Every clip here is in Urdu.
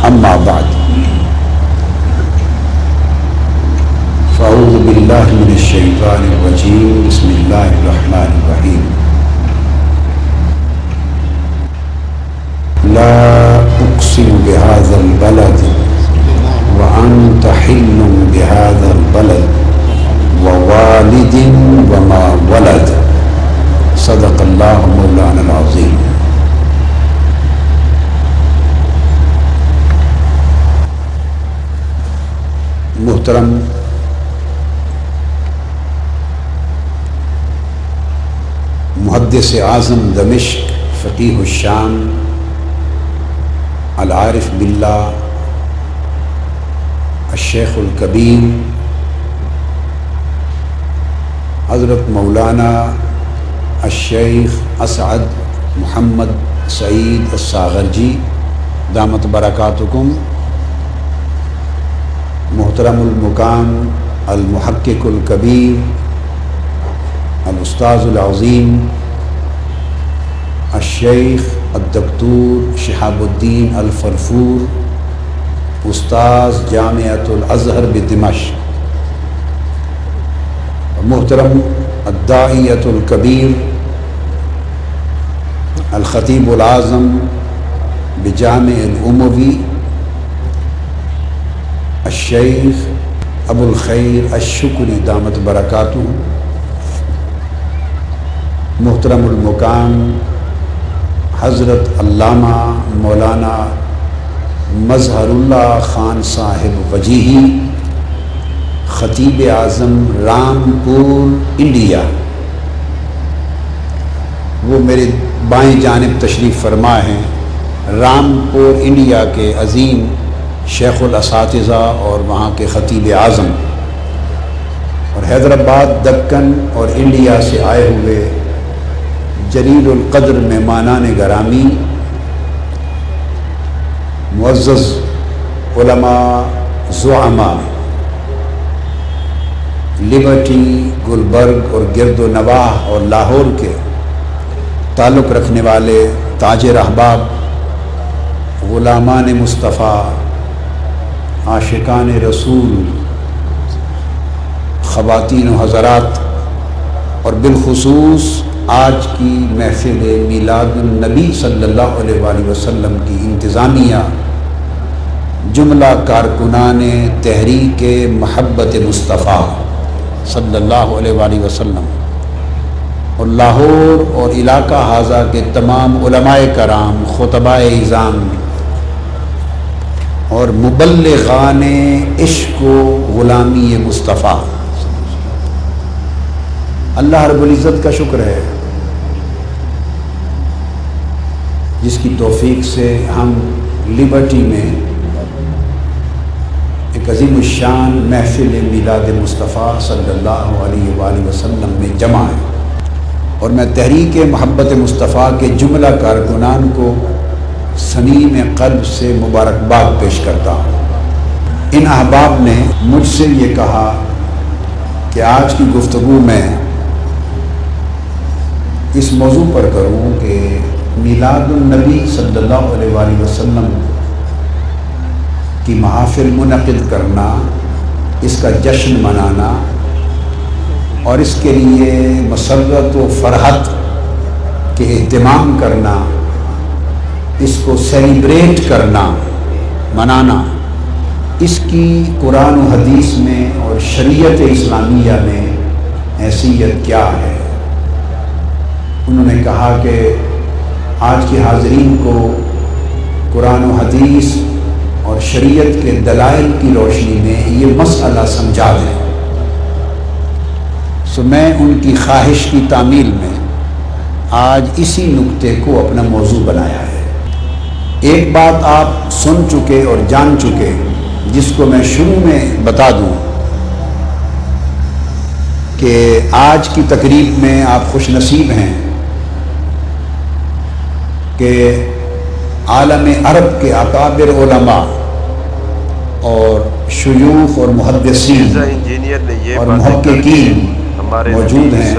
اما بعد فاعوذ باللہ من الشیطان الرجیم بسم اللہ الرحمن الرحیم لا اقسم بهذا البلد وانت حل بهذا البلد ووالد وما ولد صدق اللہ مولانا العظیم۔ محترم محدث اعظم دمشق فقیہ الشام العارف باللہ الشیخ الکبیر حضرت مولانا الشیخ اسعد محمد سعید الساغرجی دامت برکاتکم، محترم المقام المحقق الکبیر الاستاذ العظیم الشیخ الدکتور شہاب الدین الفرفور استاذ جامعۃ الازہر بدمشق، محترم الداعیۃ الکبیر الخطیب العظم بجامع الاموی الشیخ ابو الخیر الشکری دامت برکاتہ، محترم المقام حضرت علامہ مولانا مظہر اللہ خان صاحب وجیہی خطیب اعظم رامپور انڈیا، وہ میرے بائیں جانب تشریف فرما ہیں، رامپور انڈیا کے عظیم شیخ الاساتذہ اور وہاں کے خطیب اعظم، اور حیدرآباد دکن اور انڈیا سے آئے ہوئے جلیل القدر مہمانان گرامی، معزز علماء زعماء لبرٹی، گلبرگ اور گرد و نواح اور لاہور کے تعلق رکھنے والے تاجر احباب، غلامان مصطفیٰ، عاشقان رسول، خواتین و حضرات، اور بالخصوص آج کی محفل میلاد النبی صلی اللہ علیہ وآلہ وسلم کی انتظامیہ، جملہ کارکنان تحریک محبت مصطفیٰ صلی اللہ علیہ وآلہ وسلم، اور لاہور اور علاقہ حاضہ کے تمام علماء کرام، خطباء اعظام اور مبلغان عشق و غلامی مصطفیٰ، اللہ رب العزت کا شکر ہے جس کی توفیق سے ہم لبرٹی میں ایک عظیم الشان محفل میلاد مصطفیٰ صلی اللہ علیہ وآلہ وسلم میں جمع ہیں، اور میں تحریک محبت مصطفیٰ کے جملہ کارکنان کو صمیم قلب سے مبارکباد پیش کرتا ہوں۔ ان احباب نے مجھ سے یہ کہا کہ آج کی گفتگو میں اس موضوع پر کروں کہ میلاد النبی صلی اللہ علیہ وآلہ وسلم کی محافل منعقد کرنا، اس کا جشن منانا اور اس کے لیے مسرت و فرحت کے اہتمام کرنا، اس کو سیلیبریٹ کرنا، منانا، اس کی قرآن و حدیث میں اور شریعت اسلامیہ میں حیثیت کیا ہے۔ انہوں نے کہا کہ آج کے حاضرین کو قرآن و حدیث اور شریعت کے دلائل کی روشنی میں یہ مسئلہ سمجھا دیں، سو میں ان کی خواہش کی تعمیل میں آج اسی نکتے کو اپنا موضوع بنایا ہے۔ ایک بات آپ سن چکے اور جان چکے، جس کو میں شروع میں بتا دوں کہ آج کی تقریب میں آپ خوش نصیب ہیں کہ عالم عرب کے اکابر علماء اور شیوخ اور محدثین اور محققین موجود ہیں،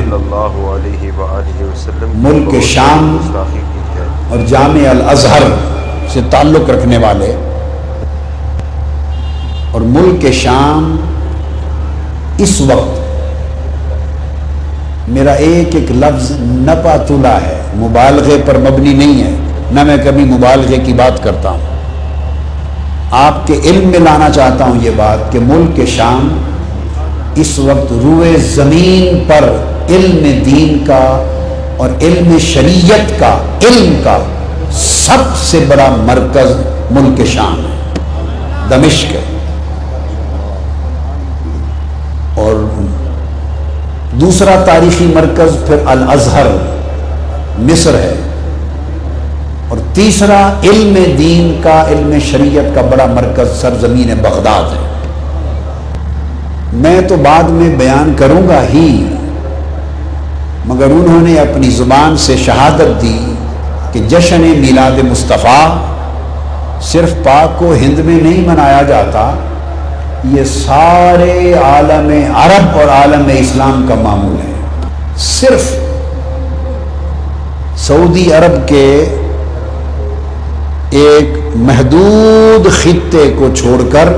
ملک شام اور جامع الازہر سے تعلق رکھنے والے اور ملک شام اس وقت میرا ایک ایک لفظ نپاتلا ہے، مبالغے پر مبنی نہیں ہے، نہ میں کبھی مبالغے کی بات کرتا ہوں۔ آپ کے علم میں لانا چاہتا ہوں یہ بات کہ ملک شام اس وقت روئے زمین پر علم دین کا اور علم شریعت کا، علم کا سب سے بڑا مرکز ملک شام ہے، دمشق ہے۔ اور دوسرا تاریخی مرکز پھر الازہر مصر ہے، اور تیسرا علم دین کا، علم شریعت کا بڑا مرکز سرزمین بغداد ہے۔ میں تو بعد میں بیان کروں گا ہی، مگر انہوں نے اپنی زبان سے شہادت دی کہ جشن میلاد مصطفیٰ صرف پاک و ہند میں نہیں منایا جاتا، یہ سارے عالم عرب اور عالم اسلام کا معمول ہے۔ صرف سعودی عرب کے ایک محدود خطے کو چھوڑ کر،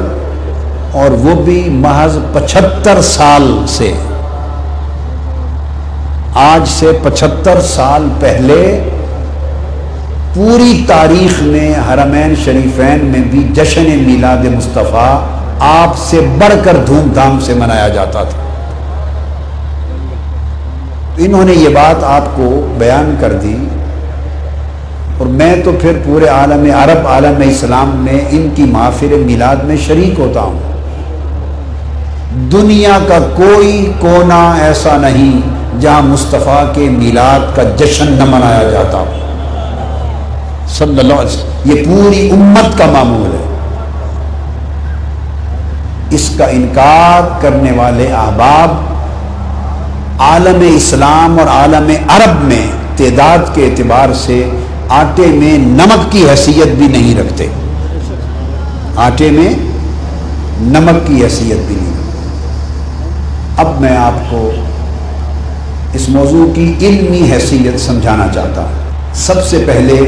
اور وہ بھی محض 75 سال سے، آج سے 75 سال پہلے پوری تاریخ میں حرمین شریفین میں بھی جشن میلاد مصطفیٰ آپ سے بڑھ کر دھوم دھام سے منایا جاتا تھا۔ انہوں نے یہ بات آپ کو بیان کر دی، اور میں تو پھر پورے عالم عرب، عالم اسلام میں ان کی محافل میلاد میں شریک ہوتا ہوں۔ دنیا کا کوئی کونا ایسا نہیں جہاں مصطفیٰ کے میلاد کا جشن نہ منایا جاتا، صلی اللہ علیہ وسلم۔ یہ پوری امت کا معمول ہے۔ اس کا انکار کرنے والے احباب عالم اسلام اور عالم عرب میں تعداد کے اعتبار سے آٹے میں نمک کی حیثیت بھی نہیں رکھتے، آٹے میں نمک کی حیثیت بھی نہیں رکھتے۔ اب میں آپ کو اس موضوع کی علمی حیثیت سمجھانا چاہتا ہوں۔ سب سے پہلے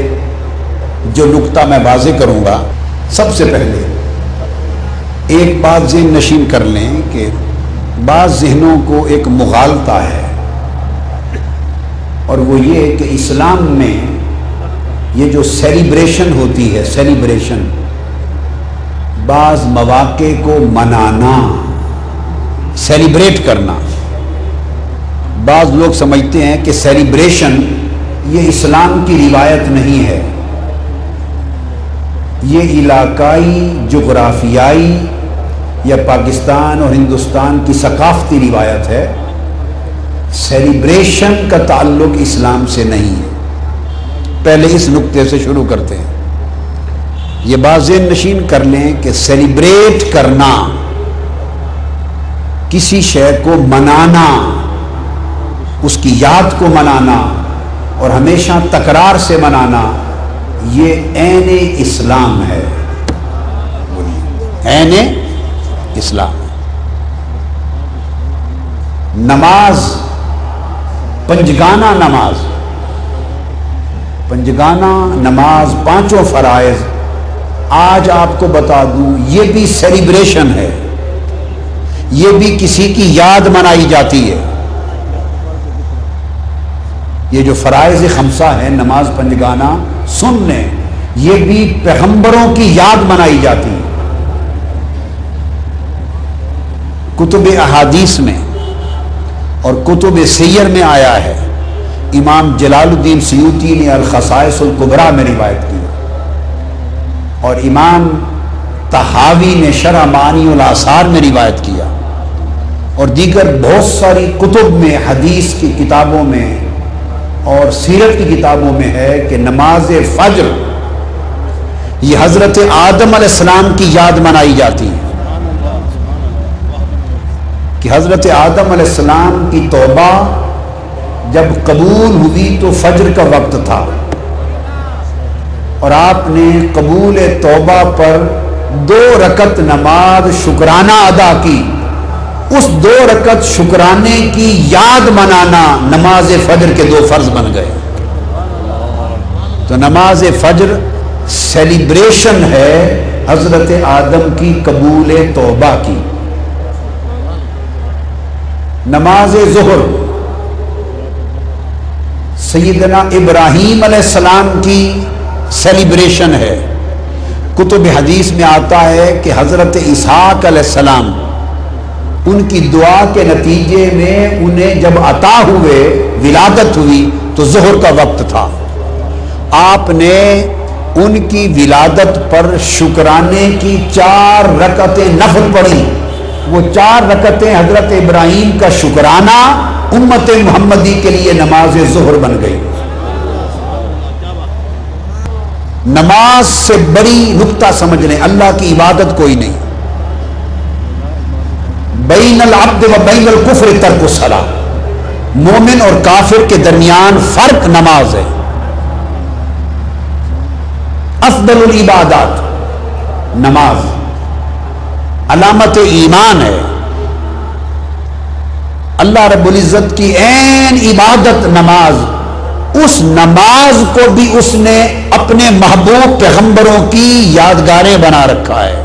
جو نقطہ میں واضح کروں گا، سب سے پہلے ایک بات ذہن نشین کر لیں کہ بعض ذہنوں کو ایک مغالطہ ہے، اور وہ یہ کہ اسلام میں یہ جو سیلیبریشن ہوتی ہے، سیلیبریشن، بعض مواقع کو منانا، سیلیبریٹ کرنا، بعض لوگ سمجھتے ہیں کہ سیلیبریشن یہ اسلام کی روایت نہیں ہے، یہ علاقائی، جغرافیائی یا پاکستان اور ہندوستان کی ثقافتی روایت ہے، سیلیبریشن کا تعلق اسلام سے نہیں ہے۔ پہلے اس نقطے سے شروع کرتے ہیں۔ یہ بات ذہن نشین کر لیں کہ سیلیبریٹ کرنا، کسی شے کو منانا، اس کی یاد کو منانا اور ہمیشہ تکرار سے منانا، یہ عین اسلام ہے، عین اسلام ہے۔ نماز، پنجگانہ نماز، پنجگانہ نماز، پانچوں فرائض، آج آپ کو بتا دوں یہ بھی سیلیبریشن ہے، یہ بھی کسی کی یاد منائی جاتی ہے۔ یہ جو فرائض خمسہ ہے، نماز، پنجگانہ، سن لیں، یہ بھی پیغمبروں کی یاد منائی جاتی ہے۔ کتب احادیث میں اور کتب سیر میں آیا ہے، امام جلال الدین سیوطی نے الخصائص الکبریٰ میں روایت کی، اور امام طحاوی نے شرح معانی الآثار میں روایت کیا، اور دیگر بہت ساری کتب میں، حدیث کی کتابوں میں اور سیرت کی کتابوں میں ہے کہ نماز فجر یہ حضرت آدم علیہ السلام کی یاد منائی جاتی ہے، کہ حضرت آدم علیہ السلام کی توبہ جب قبول ہوئی تو فجر کا وقت تھا، اور آپ نے قبول توبہ پر 2 رکعت نماز شکرانہ ادا کی، اس 2 رکعت شکرانے کی یاد منانا نماز فجر کے 2 فرض بن گئے۔ تو نماز فجر سیلیبریشن ہے حضرت آدم کی قبول توبہ کی، نماز ظہر سیدنا ابراہیم علیہ السلام کی سیلیبریشن ہے۔ کتب حدیث میں آتا ہے کہ حضرت اسحاق علیہ السلام ان کی دعا کے نتیجے میں انہیں جب عطا ہوئے، ولادت ہوئی تو ظہر کا وقت تھا، آپ نے ان کی ولادت پر شکرانے کی 4 رکعتیں نفل پڑھی۔ وہ 4 رکعتیں حضرت ابراہیم کا شکرانہ امت محمدی کے لیے نماز ظہر بن گئی۔ نماز سے بڑی نکتہ سمجھ لیں، اللہ کی عبادت کوئی نہیں۔ بین العبد و بین الکفر ترک الصلاۃ، مومن اور کافر کے درمیان فرق نماز ہے۔ افضل العبادات نماز، علامت ایمان ہے۔ اللہ رب العزت کی عین عبادت نماز، اس نماز کو بھی اس نے اپنے محبوب پیغمبروں کی یادگاریں بنا رکھا ہے۔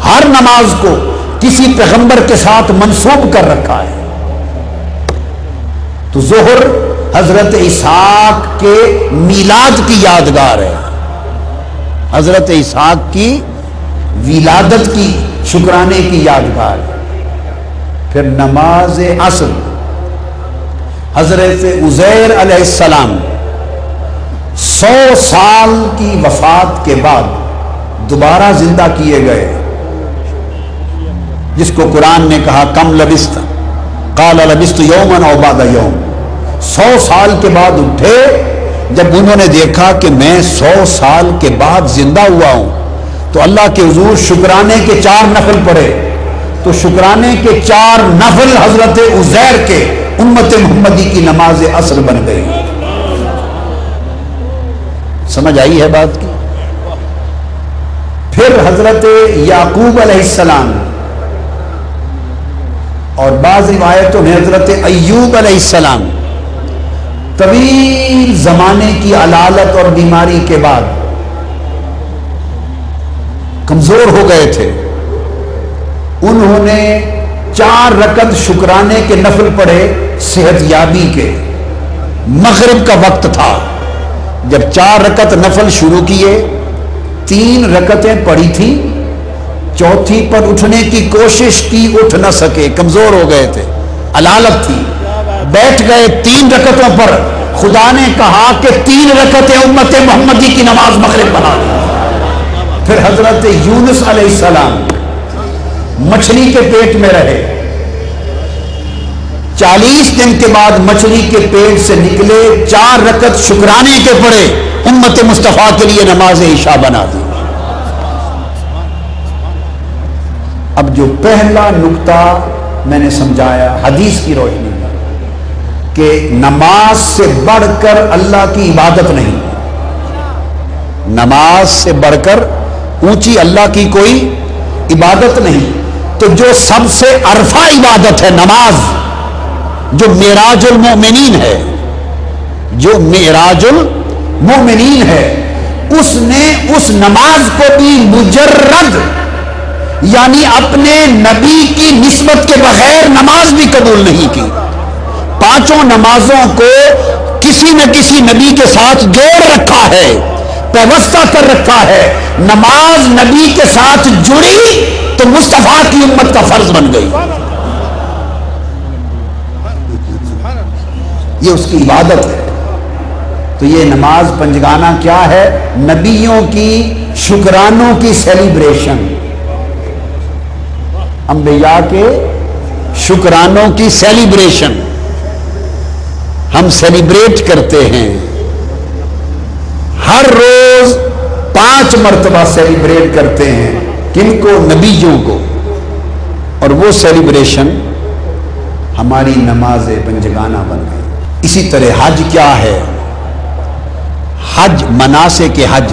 ہر نماز کو کسی پیغمبر کے ساتھ منسوب کر رکھا ہے۔ تو ظہر حضرت اسحاق کے میلاد کی یادگار ہے، حضرت اسحاق کی ولادت کی شکرانے کی یادگار ہے۔ پھر نماز عصر، حضرت عزیر علیہ السلام 100 سال کی وفات کے بعد دوبارہ زندہ کیے گئے، جس کو قرآن نے کہا کم لبست، قال لبست یوما او بعد یوم، 100 سال کے بعد اٹھے۔ جب انہوں نے دیکھا کہ میں 100 سال کے بعد زندہ ہوا ہوں تو اللہ کے حضور شکرانے کے 4 نفل پڑھے، تو شکرانے کے 4 نفل حضرت عزیر کے امت محمدی کی نماز عصر بن گئی۔ سمجھ آئی ہے بات کی؟ پھر حضرت یعقوب علیہ السلام اور بعض روایتوں میں حضرت ایوب علیہ السلام طویل زمانے کی علالت اور بیماری کے بعد کمزور ہو گئے تھے، انہوں نے 4 رکعت شکرانے کے نفل پڑھے صحت یابی کے۔ مغرب کا وقت تھا، جب 4 رکعت نفل شروع کیے، 3 رکعتیں پڑھی تھی، چوتھی پر اٹھنے کی کوشش کی، اٹھ نہ سکے، کمزور ہو گئے تھے، علالت تھی، بیٹھ گئے 3 رکعتوں پر۔ خدا نے کہا کہ 3 رکعتیں امت محمدی کی نماز مغرب بنا دی۔ پھر حضرت یونس علیہ السلام مچھلی کے پیٹ میں رہے، 40 دن کے بعد مچھلی کے پیٹ سے نکلے، 4 رکعت شکرانے کے پڑھے، امت مصطفیٰ کے لیے نماز عشاء بنا دی۔ اب جو پہلا نکتہ میں نے سمجھایا حدیث کی روشنی میں کہ نماز سے بڑھ کر اللہ کی عبادت نہیں، نماز سے بڑھ کر اونچی اللہ کی کوئی عبادت نہیں، تو جو سب سے عرفہ عبادت ہے نماز، جو معراج المومنین ہے، جو معراج المومنین ہے، اس نے اس نماز کو بھی مجرد یعنی اپنے نبی کی نسبت کے بغیر نماز بھی قبول نہیں کی۔ 5 نمازوں کو کسی نہ کسی نبی کے ساتھ جوڑ رکھا ہے، پیوستہ کر رکھا ہے۔ نماز نبی کے ساتھ جڑی تو مصطفیٰ کی امت کا فرض بن گئی، یہ اس کی عبادت ہے۔ تو یہ نماز پنجگانہ کیا ہے؟ نبیوں کی شکرانوں کی سیلیبریشن، انبیاء کے شکرانوں کی سیلیبریشن ہم سیلیبریٹ کرتے ہیں۔ ہر روز 5 مرتبہ سیلیبریٹ کرتے ہیں، کن کو؟ نبیوں کو، اور وہ سیلیبریشن ہماری نماز پنجگانہ بن گئی۔ اسی طرح حج کیا ہے؟ حج، مناسک حج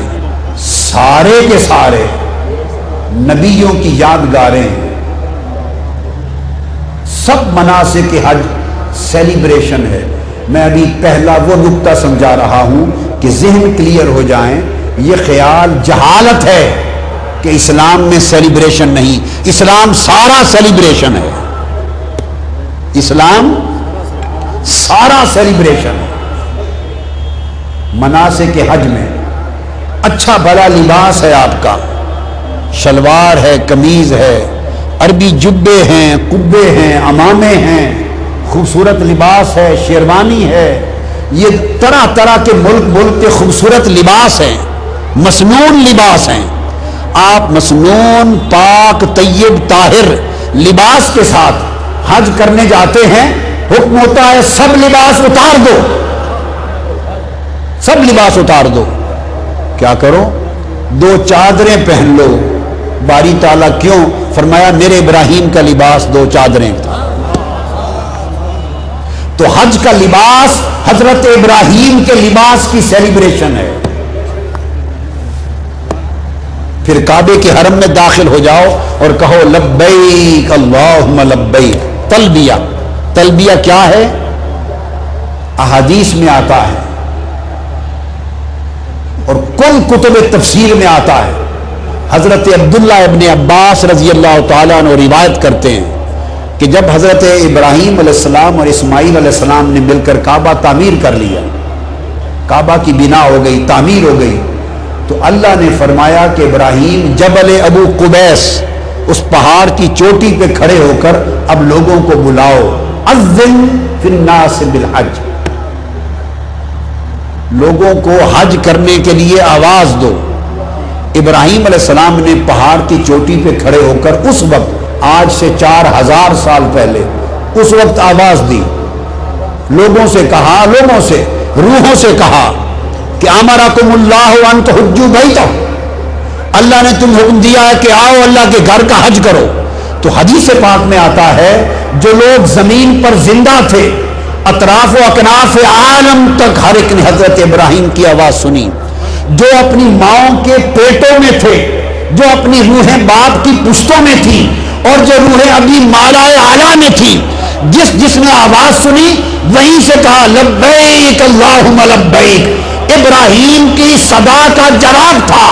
سارے کے سارے نبیوں کی یادگاریں ہیں، سب مناسک حج سیلیبریشن ہے۔ میں ابھی پہلا وہ نکتہ سمجھا رہا ہوں کہ ذہن کلیئر ہو جائیں، یہ خیال جہالت ہے کہ اسلام میں سیلیبریشن نہیں، اسلام سارا سیلیبریشن ہے، اسلام سارا سیلیبریشن ہے۔ مناسک حج میں اچھا بھلا لباس ہے آپ کا، شلوار ہے، قمیض ہے، عربی جبے ہیں، قبے ہیں، عمامے ہیں، خوبصورت لباس ہے، شیروانی ہے، یہ طرح طرح کے ملک کے خوبصورت لباس ہیں، مسنون لباس ہیں۔ آپ مسنون پاک طیب طاہر لباس کے ساتھ حج کرنے جاتے ہیں، حکم ہوتا ہے سب لباس اتار دو، سب لباس اتار دو۔ کیا کرو؟ 2 چادریں پہن لو۔ باری تعالیٰ کیوں؟ فرمایا میرے ابراہیم کا لباس 2 چادریں تھا۔ تو حج کا لباس حضرت ابراہیم کے لباس کی سیلیبریشن ہے۔ پھر کعبے کے حرم میں داخل ہو جاؤ اور کہو لبیک اللہم لبیک، تلبیہ۔ تلبیہ کیا ہے؟ احادیث میں آتا ہے اور کل کتب تفسیر میں آتا ہے۔ حضرت عبداللہ ابن عباس رضی اللہ تعالیٰ عنہ روایت کرتے ہیں کہ جب حضرت ابراہیم علیہ السلام اور اسماعیل علیہ السلام نے مل کر کعبہ تعمیر کر لیا، کعبہ کی بنا ہو گئی، تعمیر ہو گئی، تو اللہ نے فرمایا کہ ابراہیم جبل ابو قبیس، اس پہاڑ کی چوٹی پہ کھڑے ہو کر اب لوگوں کو بلاؤ، اذن فی الناس بالحج، لوگوں کو حج کرنے کے لیے آواز دو۔ ابراہیم علیہ السلام نے پہاڑ کی چوٹی پہ کھڑے ہو کر اس وقت، آج سے 4000 سال پہلے، اس وقت آواز دی، لوگوں سے کہا، لوگوں سے، روحوں سے کہا کہ امرکم اللہ ان تحجوا بیتہ، اللہ نے تم حکم دیا ہے کہ آؤ اللہ کے گھر کا حج کرو۔ تو حدیث پاک میں آتا ہے جو لوگ زمین پر زندہ تھے، اطراف و اکناف عالم تک ہر ایک نے حضرت ابراہیم کی آواز سنی۔ جو اپنی ماؤں کے پیٹوں میں تھے، جو اپنی روحیں باپ کی پشتوں میں تھی، اور جو روحیں ابھی مالائے اعلیٰ میں تھی، جس نے آواز سنی وہیں سے کہا لبیک اللہم لبیک۔ ابراہیم کی صدا کا جواب تھا۔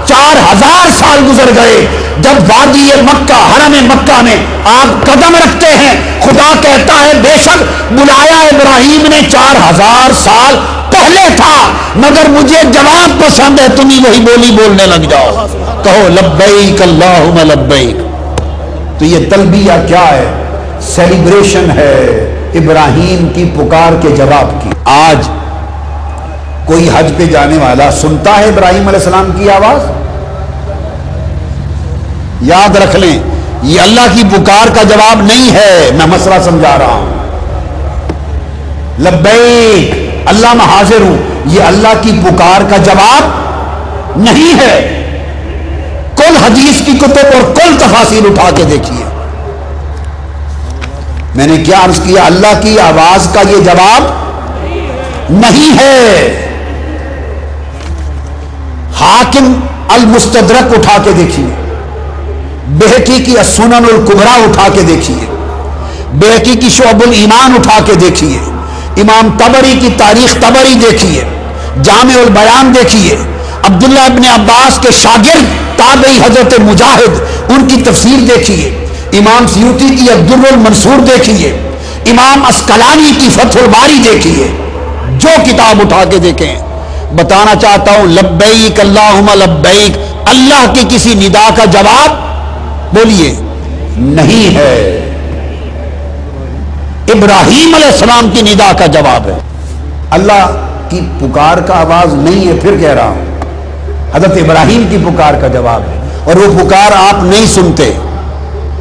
4000 سال گزر گئے، جب وادی مکہ، حرم مکہ میں آپ قدم رکھتے ہیں، خدا کہتا ہے بے شک بلایا ابراہیم نے 4000 سال پہلے تھا، مگر مجھے جواب پسند ہے، تم ہی وہی بولی بولنے لگ جاؤ، کہو لبیک اللہم لبیک۔ تو یہ تلبیہ کیا ہے؟ سیلیبریشن ہے ابراہیم کی پکار کے جواب کی۔ آج کوئی حج پہ جانے والا سنتا ہے ابراہیم علیہ السلام کی آواز؟ یاد رکھ لیں، یہ اللہ کی پکار کا جواب نہیں ہے، میں مسئلہ سمجھا رہا ہوں۔ لبیک اللہ میں حاضر ہوں، یہ اللہ کی پکار کا جواب نہیں ہے۔ کل حدیث کی کتب اور کل تفاسیر اٹھا کے دیکھیے، میں نے کیا عرض کیا؟ اللہ کی آواز کا یہ جواب نہیں ہے۔ حاکم المستدرک اٹھا کے دیکھیے، بہقی کی السنن الکبریٰ اٹھا کے دیکھیے، بہقی کی شعب الایمان اٹھا کے دیکھیے، امام طبری کی تاریخ طبری دیکھیے، جامع البیان دیکھیے، عبداللہ ابن عباس کے شاگرد تابعی حضرت مجاہد، ان کی تفسیر دیکھیے، امام سیوطی کی الدر المنصور دیکھیے، امام اسقلانی کی فتح الباری دیکھیے، جو کتاب اٹھا کے دیکھیں۔ بتانا چاہتا ہوں لبیک اللہم لبیک اللہ کی کسی ندا کا جواب بولیے نہیں ہے، ابراہیم علیہ السلام کی ندا کا جواب ہے، اللہ کی پکار کا آواز نہیں ہے۔ پھر کہہ رہا ہوں حضرت ابراہیم کی پکار کا جواب ہے، اور وہ پکار آپ نہیں سنتے،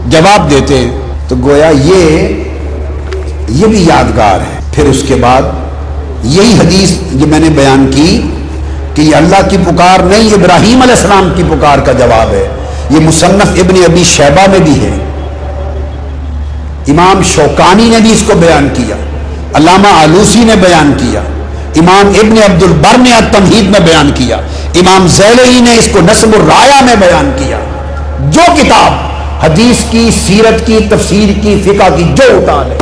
جواب دیتے، تو گویا یہ بھی یادگار ہے۔ پھر اس کے بعد یہی حدیث جو میں نے بیان کی کہ یہ اللہ کی پکار نہیں، ابراہیم علیہ السلام کی پکار کا جواب ہے، یہ مصنف ابن ابی شیبہ میں بھی ہے، امام شوکانی نے بھی اس کو بیان کیا، علامہ آلوسی نے بیان کیا، امام ابن عبد البر نے التمہید میں بیان کیا، امام زیلعی نے اس کو نسب الرایا میں بیان کیا۔ جو کتاب حدیث کی، سیرت کی، تفسیر کی، فقہ کی جو اٹھا لے،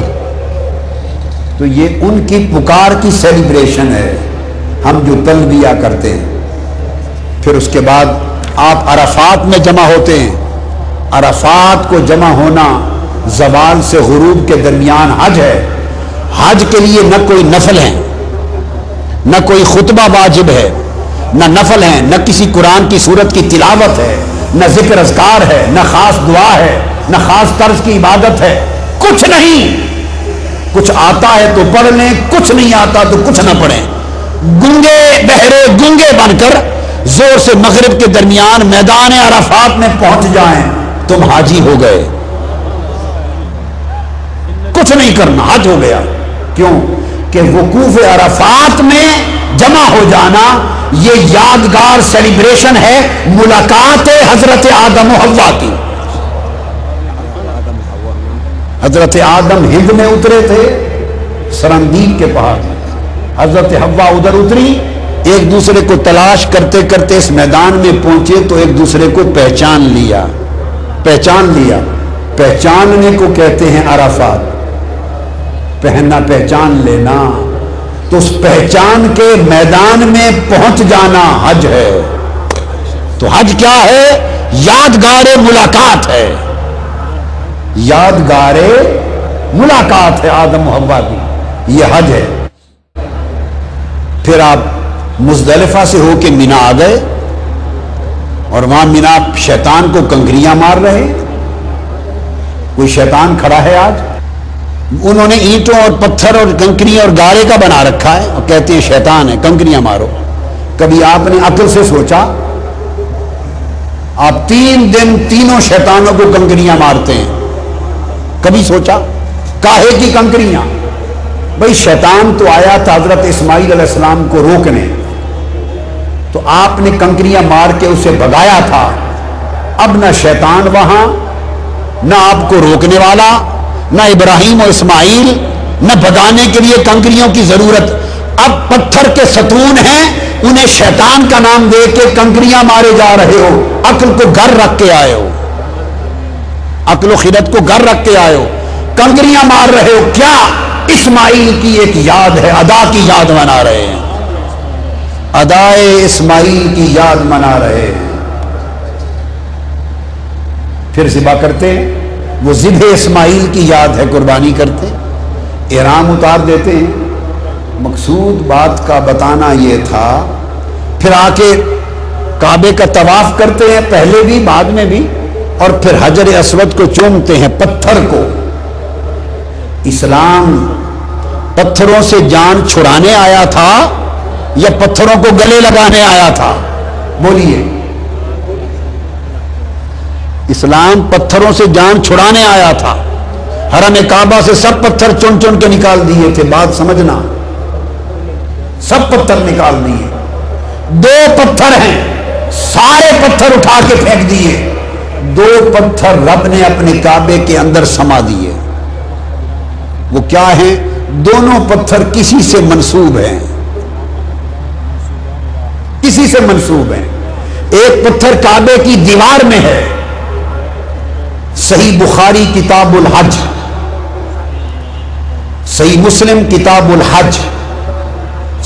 تو یہ ان کی پکار کی سیلیبریشن ہے، ہم جو تلبیہ کرتے ہیں۔ پھر اس کے بعد آپ عرفات میں جمع ہوتے ہیں. عرفات کو جمع ہونا زوال سے غروب کے درمیان حج ہے. حج کے لیے نہ کوئی نفل ہے، نہ کوئی خطبہ واجب ہے، نہ نفل ہے، نہ کسی قرآن کی سورت کی تلاوت ہے، نہ ذکر اذکار ہے، نہ خاص دعا ہے، نہ خاص طرز کی عبادت ہے، کچھ نہیں. کچھ آتا ہے تو پڑھ لیں، کچھ نہیں آتا تو کچھ نہ پڑھیں. گنگے بہرے گنگے بن کر زور سے مغرب کے درمیان میدان عرفات میں پہنچ جائیں، تم حاجی ہو گئے. کچھ نہیں کرنا، حج ہو گیا. کیوں کہ وقوف عرفات میں جمع ہو جانا یہ یادگار سیلیبریشن ہے ملاقات حضرت آدم و حوا کی. حضرت آدم ہند میں اترے تھے سرندیب کے پہاڑ میں، حضرت حوا ادھر اتری، ایک دوسرے کو تلاش کرتے کرتے اس میدان میں پہنچے تو ایک دوسرے کو پہچان لیا. پہچاننے کو کہتے ہیں عرفات. پہچان لینا تو اس پہچان کے میدان میں پہنچ جانا حج ہے. تو حج کیا ہے؟ یادگار ملاقات ہے. یادگار ملاقات ہے آدم و حوا کی، یہ حج ہے. پھر آپ مزدلفہ سے ہو کے مینا آ گئے اور وہاں مینا شیطان کو کنکریاں مار رہے. کوئی شیطان کھڑا ہے آج؟ انہوں نے اینٹوں اور پتھر اور کنکریاں اور گارے کا بنا رکھا ہے اور کہتے ہیں شیطان ہے، کنکریاں مارو. کبھی آپ نے عقل سے سوچا؟ آپ 3 دن تینوں شیطانوں کو کنکریاں مارتے ہیں، کبھی سوچا کاہے کی کنکریاں؟ بھئی شیطان تو آیا تھا حضرت اسماعیل علیہ السلام کو روکنے، تو آپ نے کنکریاں مار کے اسے بھگایا تھا. اب نہ شیطان وہاں، نہ آپ کو روکنے والا، نہ ابراہیم و اسماعیل، نہ بھگانے کے لیے کنکریوں کی ضرورت. اب پتھر کے ستون ہیں، انہیں شیطان کا نام دے کے کنکریاں مارے جا رہے ہو. عقل کو گھر رکھ کے آئے ہو، عقل و خرد کو گھر رکھ کے آئے ہو، کنکریاں مار رہے ہو. کیا؟ اسماعیل کی ایک یاد ہے، ادا کی یاد منا رہے ہیں، ادائے اسماعیل کی یاد منا رہے ہیں. پھر ذبح کرتے ہیں، وہ ذبح اسماعیل کی یاد ہے، قربانی کرتے ہیں، احرام اتار دیتے ہیں. مقصود بات کا بتانا یہ تھا. پھر آ کے کعبے کا طواف کرتے ہیں، پہلے بھی بعد میں بھی، اور پھر حجر اسود کو چومتے ہیں، پتھر کو. اسلام پتھروں سے جان چھڑانے آیا تھا یا پتھروں کو گلے لگانے آیا تھا؟ بولیے. اسلام پتھروں سے جان چھڑانے آیا تھا. حرم کعبہ سے سب پتھر چن چن کے نکال دیے تھے. بات سمجھنا، سب پتھر نکال دیے. 2 پتھر ہیں، سارے پتھر اٹھا کے پھینک دیے. 2 پتھر رب نے اپنے کعبے کے اندر سما دیے. وہ کیا ہیں؟ دونوں پتھر کسی سے منسوب ہیں، کسی سے منسوب ہیں. ایک پتھر کعبے کی دیوار میں ہے، صحیح بخاری کتاب الحج، صحیح مسلم کتاب الحج،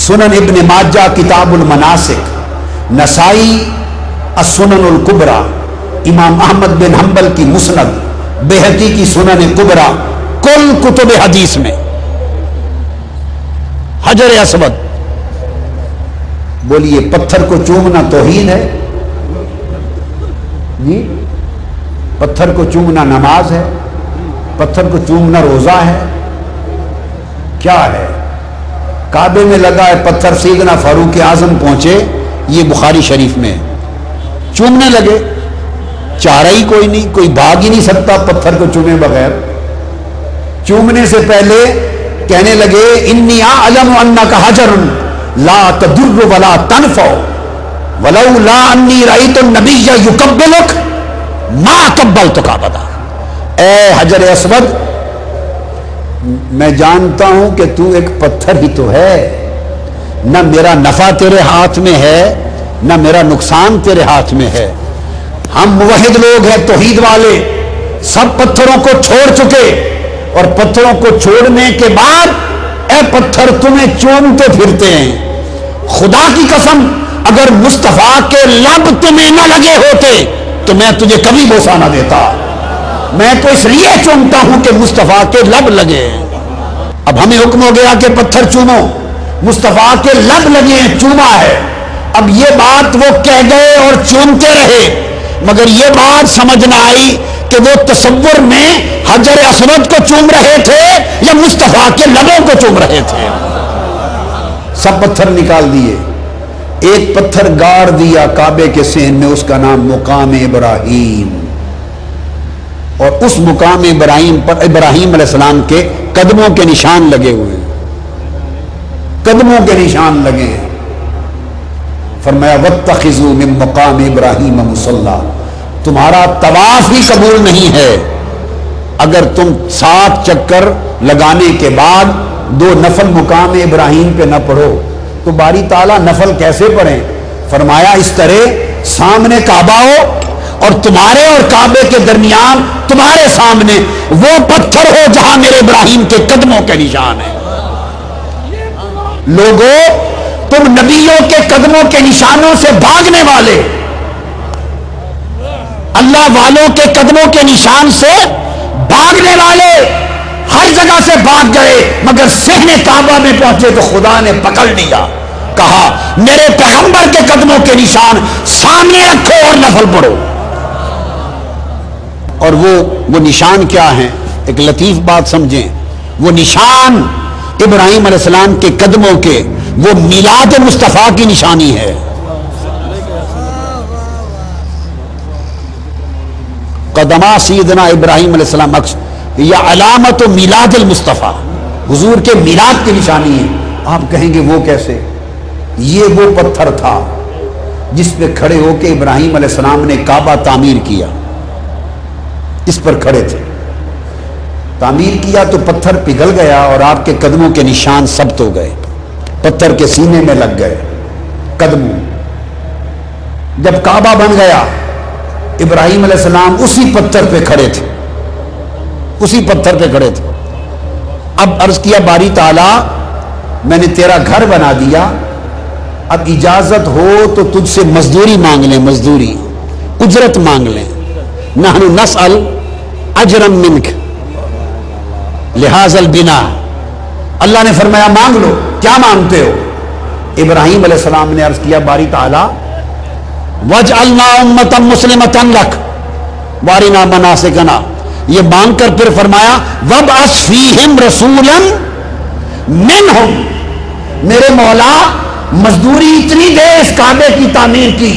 سنن ابن ماجہ کتاب المناسک، نسائی السنن الکبریٰ، امام احمد بن حنبل کی مسند، بیہقی کی سنن کبریٰ، کل کتب حدیث میں حجر اسود. بولیے پتھر کو چومنا توہین ہے؟ جی، پتھر کو چومنا نماز ہے؟ پتھر کو چومنا روزہ ہے؟ کیا ہے؟ کعبے میں لگا ہے پتھر، سیدنا فاروق اعظم پہنچے، یہ بخاری شریف میں، چومنے لگے. چارہ ہی کوئی نہیں، کوئی بھاگ ہی نہیں سکتا پتھر کو چومے بغیر. چومنے سے پہلے کہنے لگے انی اعلم انک حجر لا تضر ولا تنفع ولولا انی رأیت النبی یقبلک ما قبلتک ابدا. اے حجر اسود، میں جانتا ہوں کہ تو ایک پتھر ہی تو ہے، نہ میرا نفع تیرے ہاتھ میں ہے نہ میرا نقصان تیرے ہاتھ میں ہے. ہم موحد لوگ ہیں، توحید والے، سب پتھروں کو چھوڑ چکے، اور پتھروں کو چھوڑنے کے بعد اے پتھر تمہیں چومتے پھرتے ہیں. خدا کی قسم اگر مصطفیٰ کے لب تمہیں نہ لگے ہوتے تو میں تجھے کبھی بوسہ نہ دیتا. میں تو اس لیے چومتا ہوں کہ مصطفیٰ کے لب لگے. اب ہمیں حکم ہو گیا کہ پتھر چومو، مصطفیٰ کے لب لگے ہیں، چوما ہے. اب یہ بات وہ کہہ گئے اور چومتے رہے، مگر یہ بات سمجھ نہ آئی کہ وہ تصور میں حجر اسود کو چوم رہے تھے یا مصطفیٰ کے لبوں کو چوم رہے تھے. سب پتھر نکال دیے، ایک پتھر گاڑ دیا کعبے کے سین میں، اس کا نام مقام ابراہیم. اور اس مقام ابراہیم پر ابراہیم علیہ السلام کے قدموں کے نشان لگے ہوئے ہیں، قدموں کے نشان لگے ہیں. فرمایا واتخذوا من مقام ابراہیم مصلی. تمہارا طواف ہی قبول نہیں ہے اگر تم 7 چکر لگانے کے بعد 2 نفل مقام ابراہیم پہ نہ پڑھو. تو باری تعالیٰ نفل کیسے پڑھیں؟ فرمایا اس طرح سامنے کعبہ ہو اور تمہارے اور کعبے کے درمیان تمہارے سامنے وہ پتھر ہو جہاں میرے ابراہیم کے قدموں کے نشان ہیں. لوگوں، تم نبیوں کے قدموں کے نشانوں سے بھاگنے والے، اللہ والوں کے قدموں کے نشان سے بھاگنے والے ہر جگہ سے بھاگ گئے، مگر صحن کعبہ میں پہنچے تو خدا نے پکڑ لیا، کہا میرے پیغمبر کے قدموں کے نشان سامنے رکھو اور نفل پڑھو. اور وہ نشان کیا ہیں؟ ایک لطیف بات سمجھیں. وہ نشان ابراہیم علیہ السلام کے قدموں کے وہ میلاد مصطفیٰ کی نشانی ہے. قدمہ سیدنا ابراہیم علیہ السلام یا علامت و میلاد المصطفیٰ، حضور کے میلاد کی نشانی ہے. آپ کہیں گے وہ کیسے؟ یہ وہ پتھر تھا جس پہ کھڑے ہو کے ابراہیم علیہ السلام نے کعبہ تعمیر کیا. اس پر کھڑے تھے، تعمیر کیا تو پتھر پگھل گیا اور آپ کے قدموں کے نشان ثبت ہو گئے، پتھر کے سینے میں لگ گئے قدموں. جب کعبہ بن گیا ابراہیم علیہ السلام اسی پتھر پہ کھڑے تھے، اسی پتھر پہ کھڑے تھے. اب عرض کیا باری تعالیٰ میں نے تیرا گھر بنا دیا، اب اجازت ہو تو تجھ سے مزدوری مانگ لیں، مزدوری اجرت مانگ لیں. نحن نسأل اجرا منک لہذا البنا. اللہ نے فرمایا مانگ لو، کیا مانگتے ہو؟ ابراہیم علیہ السلام نے عرض کیا باری تعالیٰ وَاجْعَلْنَا أُمَّةً مُسْلِمَةً لَكَ وَأَرِنَا مَنَاسِكَنَا. یہ مانگ کر پھر فرمایا وَابْعَثْ فِيهِمْ رَسُولًا مِّنْهُمْ. میرے مولا مزدوری اتنی دے اس کعبے کی تعمیر کی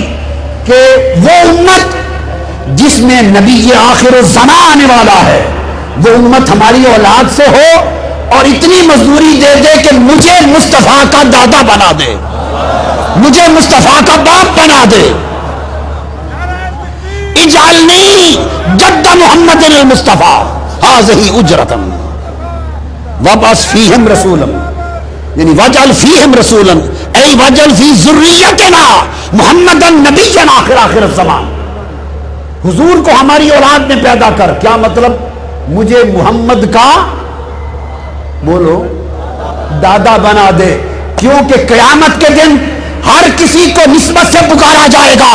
کہ وہ امت جس میں نبی آخر الزمان آنے والا ہے وہ امت ہماری اولاد سے ہو، اور اتنی مزدوری دے دے کہ مجھے مصطفیٰ کا دادا بنا دے، مجھے مصطفیٰ کا باپ بنا دے. اجعلنی جد محمد المصطفیٰ ہذہ اجرتا وابعث فیہم رسولا، یعنی واجعل فیہم رسولا ای واجعل فی ذریتنا محمدا نبیا آخر الزمان. حضور کو ہماری اولاد میں پیدا کر. کیا مطلب؟ مجھے محمد کا بولو دادا بنا دے، کیونکہ قیامت کے دن ہر کسی کو نسبت سے پکارا جائے گا.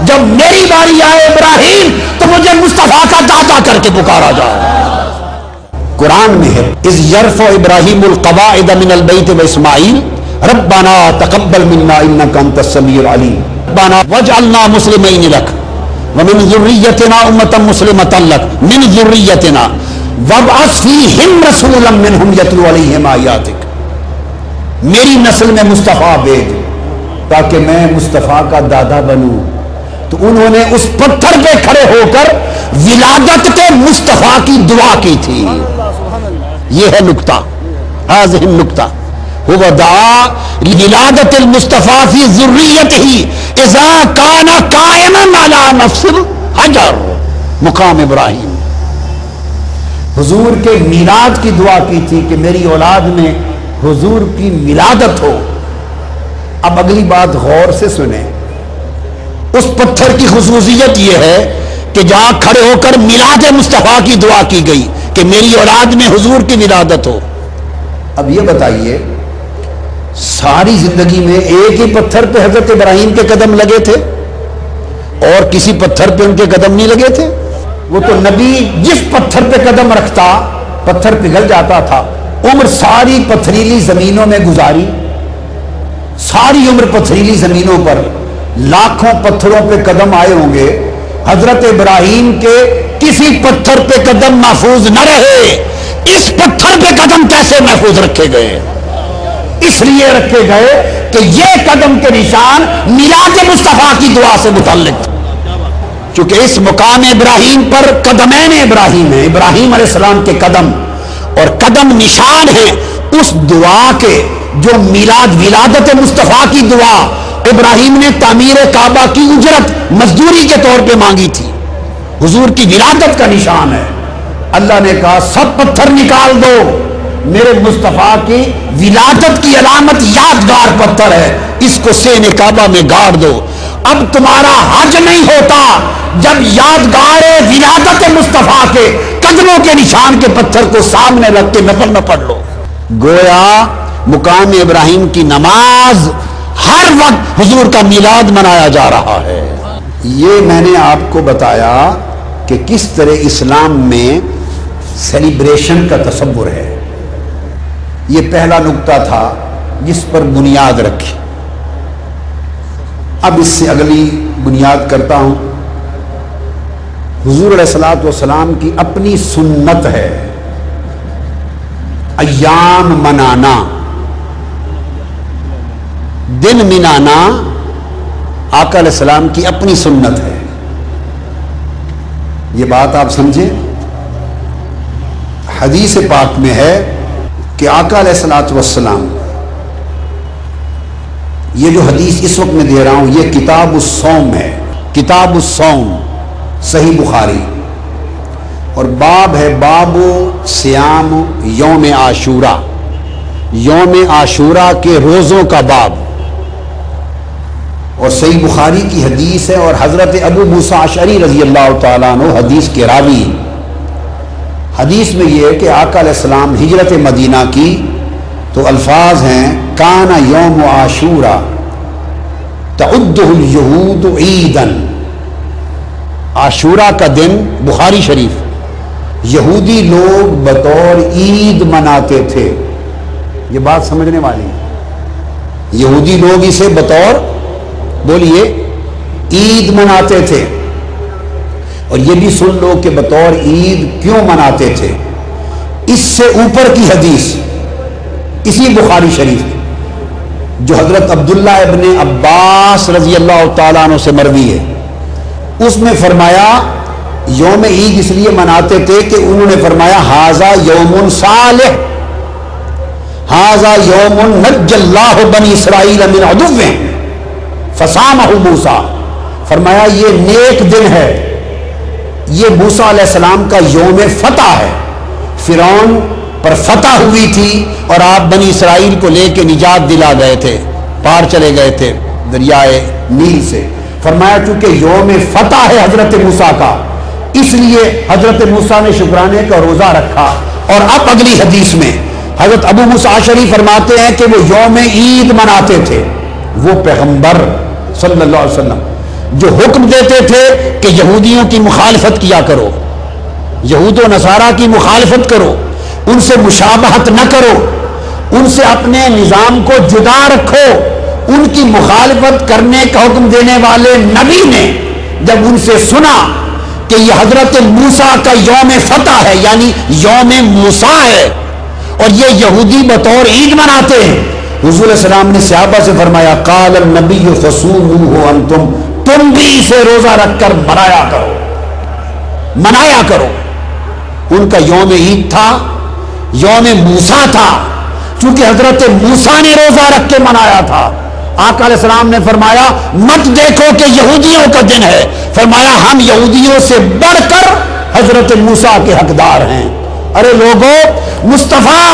جب میری باری آئے ابراہیم تو مجھے مصطفیٰ کا دادا کر کے پکارا جائے گا. قرآن میں ہے اذ یرفع ابراہیم القواعد من البیت واسماعیل ربنا تقبل منا انک انت السمیع العلیم ربنا واجعلنا مسلمین لک ومن ذریتنا امة مسلمة لک من ذریتنا وابعث فیہم رسولا منہم یتلو علیہم آیاتک. میری نسل میں مصطفیٰ بھیج تاکہ میں مصطفیٰ کا دادا بنوں. تو انہوں نے اس پتھر پہ کھڑے ہو کر ولادت کے مصطفیٰ کی دعا کی تھی. یہ ہے نکتہ، هذه النکتہ هو دعا لولادت المصطفیٰ فی ذریتہ اذا کان قائما علی نفس الحجر مقام ابراہیم. حضور کے میلاد کی دعا کی تھی کہ میری اولاد میں حضور کی ولادت ہو. اب اگلی بات غور سے سنیں. اس پتھر کی خصوصیت یہ ہے کہ جہاں کھڑے ہو کر میلاد مصطفیٰ کی دعا کی گئی کہ میری اولاد میں حضور کی ولادت ہو. اب یہ بتائیے ساری زندگی میں ایک ہی پتھر پہ حضرت ابراہیم کے قدم لگے تھے اور کسی پتھر پہ ان کے قدم نہیں لگے تھے. وہ تو نبی جس پتھر پہ قدم رکھتا پتھر پگھل جاتا تھا. عمر ساری پتھریلی زمینوں میں گزاری, ساری عمر پتھریلی زمینوں پر لاکھوں پتھروں پہ قدم آئے ہوں گے, حضرت ابراہیم کے کسی پتھر پہ قدم محفوظ نہ رہے. اس پتھر پہ قدم کیسے محفوظ رکھے گئے؟ اس لیے رکھے گئے کہ یہ قدم کے نشان میلاد مصطفیٰ کی دعا سے متعلق تھا. چونکہ اس مقام ابراہیم پر قدمین ابراہیم ہیں, ابراہیم علیہ السلام کے قدم, اور قدم نشان ہے اس دعا کے جو میلاد ولادت مصطفیٰ کی دعا ابراہیم نے تعمیر کعبہ کی اجرت مزدوری کے طور پہ مانگی تھی, حضور کی ولادت کا نشان ہے. اللہ نے کہا سب پتھر نکال دو, میرے مصطفیٰ کی ولادت کی علامت یادگار پتھر ہے, اس کو سین کعبہ میں گاڑ دو. اب تمہارا حج نہیں ہوتا جب یادگار ولادت مصطفیٰ کے قدموں کے نشان کے پتھر کو سامنے رکھ کے نفل نہ پڑھ لو. گویا مقام ابراہیم کی نماز ہر وقت حضور کا میلاد منایا جا رہا ہے. یہ میں نے آپ کو بتایا کہ کس طرح اسلام میں سیلیبریشن کا تصور ہے. یہ پہلا نقطہ تھا جس پر بنیاد رکھی. اب اس سے اگلی بنیاد کرتا ہوں. حضور علیہ الصلوۃ والسلام کی اپنی سنت ہے ایام منانا, دن منانا آقا علیہ السلام کی اپنی سنت ہے. یہ بات آپ سمجھیں. حدیث پاک میں ہے کہ آقا علیہ الصلوۃ والسلام, یہ جو حدیث اس وقت میں دے رہا ہوں یہ کتاب الصوم ہے, کتاب الصوم صحیح بخاری, اور باب ہے باب سیام یوم عاشورہ, یوم عاشورہ کے روزوں کا باب, اور صحیح بخاری کی حدیث ہے. اور حضرت ابو موسیٰ اشعری رضی اللہ تعالیٰ عنہ حدیث کے راوی. حدیث میں یہ ہے کہ آقا علیہ السلام ہجرت مدینہ کی تو الفاظ ہیں کان یوم عاشورہ تعدہ الیہود عیداً. عاشورہ کا دن بخاری شریف یہودی لوگ بطور عید مناتے تھے. یہ بات سمجھنے والی ہے. یہودی لوگ اسے بطور بولیے عید مناتے تھے. اور یہ بھی سن لو کہ بطور عید کیوں مناتے تھے. اس سے اوپر کی حدیث اسی بخاری شریف جو حضرت عبداللہ ابن عباس رضی اللہ تعالیٰ عنہ سے مروی ہے, اس میں فرمایا یوم عید اس لیے مناتے تھے کہ انہوں نے فرمایا ھذا یوم صالح, ھذا یوم نجى اللہ بنی اسرائیل من عدوهم فصامہ موسیٰ. فرمایا یہ نیک دن ہے, یہ موسیٰ علیہ السلام کا یوم فتح ہے. فرعون پر فتح ہوئی تھی اور آپ بنی اسرائیل کو لے کے نجات دلا گئے تھے, پار چلے گئے تھے دریائے نیل سے. فرمایا چونکہ یوم فتح ہے حضرت موسیٰ کا, اس لیے حضرت موسیٰ نے شکرانے کا روزہ رکھا. اور اب اگلی حدیث میں حضرت ابو موسیٰ اشعری فرماتے ہیں کہ وہ یوم عید مناتے تھے. وہ پیغمبر صلی اللہ علیہ وسلم جو حکم دیتے تھے کہ یہودیوں کی مخالفت کیا کرو, یہود و نصارہ کی مخالفت کرو, ان سے مشابہت نہ کرو, ان سے اپنے نظام کو جدا رکھو. ان کی مخالفت کرنے کا حکم دینے والے نبی نے جب ان سے سنا کہ یہ حضرت موسیٰ کا یوم فتح ہے یعنی یوم موسیٰ ہے اور یہ یہودی بطور عید مناتے ہیں, حضور علیہ السلام نے صحابہ سے فرمایا قال النبی فصوموہ انتم, تم بھی اسے روزہ رکھ کر منایا کرو. ان کا یوم عید تھا, یوم موسیٰ تھا, چونکہ حضرت موسیٰ نے روزہ رکھ کے منایا تھا. آقا علیہ السلام نے فرمایا مت دیکھو کہ یہودیوں کا دن ہے, فرمایا ہم یہودیوں سے بڑھ کر حضرت موسیٰ کے حقدار ہیں. ارے لوگوں, مصطفیٰ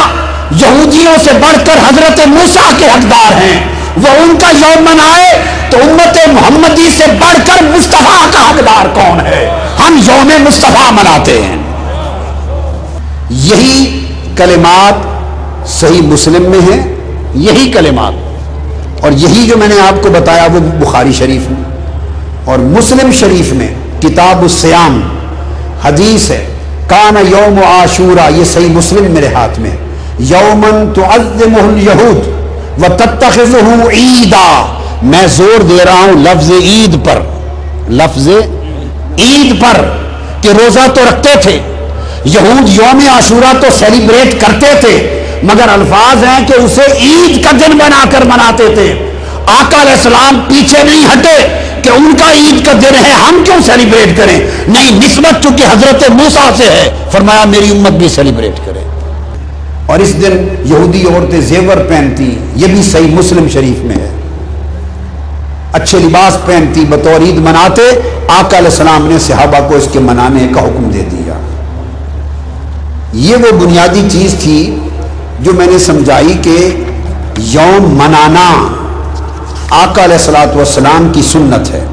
یہودیوں سے بڑھ کر حضرت موسیٰ کے حقدار ہیں. وہ ان کا یوم منائے تو امت محمدی سے بڑھ کر مصطفیٰ کا حقدار کون ہے؟ ہم یوم مصطفیٰ مناتے ہیں. یہی کلمات صحیح مسلم میں ہیں یہی کلمات اور یہی جو میں نے آپ کو بتایا وہ بخاری شریف میں اور مسلم شریف میں کتاب الصیام حدیث ہے کان یوم عاشورا، یہ صحیح مسلم میرے ہاتھ میں، یومن تعظمہ الیہود وتتخذہ عیدا، میں زور دے رہا ہوں لفظ عید پر، لفظ عید پر کہ روزہ تو رکھتے تھے یہود، یوم عاشورہ تو سیلیبریٹ کرتے تھے، مگر الفاظ ہیں کہ اسے عید کا دن بنا کر مناتے تھے۔ آقا علیہ السلام پیچھے نہیں ہٹے کہ ان کا عید کا دن ہے ہم کیوں سیلیبریٹ کریں، نہیں، نسبت چونکہ حضرت موسیٰ سے ہے، فرمایا میری امت بھی سیلیبریٹ کرے۔ اور اس دن یہودی عورتیں زیور پہنتی، یہ بھی صحیح مسلم شریف میں ہے، اچھے لباس پہنتی، بطور عید مناتے، آقا علیہ السلام نے صحابہ کو اس کے منانے کا حکم دے دیا۔ یہ وہ بنیادی چیز تھی جو میں نے سمجھائی کہ یوم منانا آقا علیہ الصلوۃ والسلام کی سنت ہے۔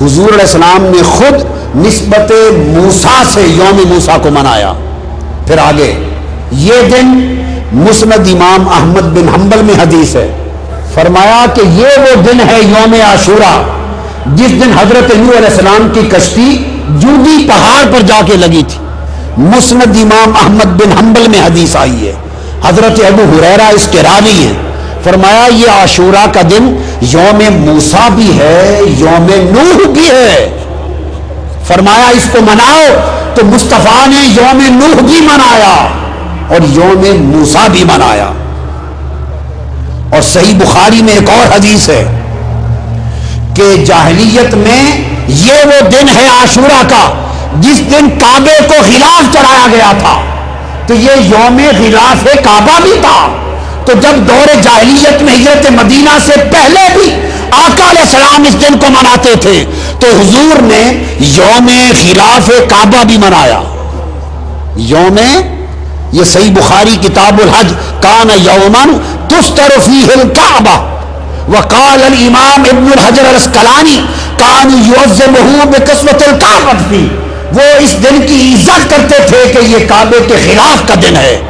حضور علیہ السلام نے خود نسبت موسیٰ سے یوم موسیٰ کو منایا۔ پھر آگے یہ دن مسند امام احمد بن حنبل میں حدیث ہے، فرمایا کہ یہ وہ دن ہے یوم عاشورہ جس دن حضرت نوح علیہ السلام کی کشتی جودی پہاڑ پر جا کے لگی تھی۔ مسند امام احمد بن حنبل میں حدیث آئی ہے، حضرت ابو ہریرہ اس کے راوی ہیں، فرمایا یہ عاشورہ کا دن یوم موسیٰ بھی ہے، یوم نوح بھی ہے، فرمایا اس کو مناؤ، تو مصطفیٰ نے یوم نوح بھی منایا اور یوم موسیٰ بھی منایا۔ اور صحیح بخاری میں ایک اور حدیث ہے کہ جاہلیت میں یہ وہ دن ہے عاشورہ کا جس دن کعبے کو غلاف چڑھایا گیا تھا، تو یہ یوم غلاف کعبہ بھی تھا۔ تو جب دور جاہلیت میں ہجرت مدینہ سے پہلے بھی آقا علیہ السلام اس دن کو مناتے تھے، تو حضور نے یوم غلاف کعبہ بھی منایا۔ یوم، یہ صحیح بخاری کتاب الحج، کان یومن تستر فیہ الکعبہ، وقال الامام ابن الحجر الاسقلانی کان یعظمہ بکسوۃ الکعبہ فی، وہ اس دن کی عزت کرتے تھے کہ یہ کعبے کے خلاف کا دن ہے۔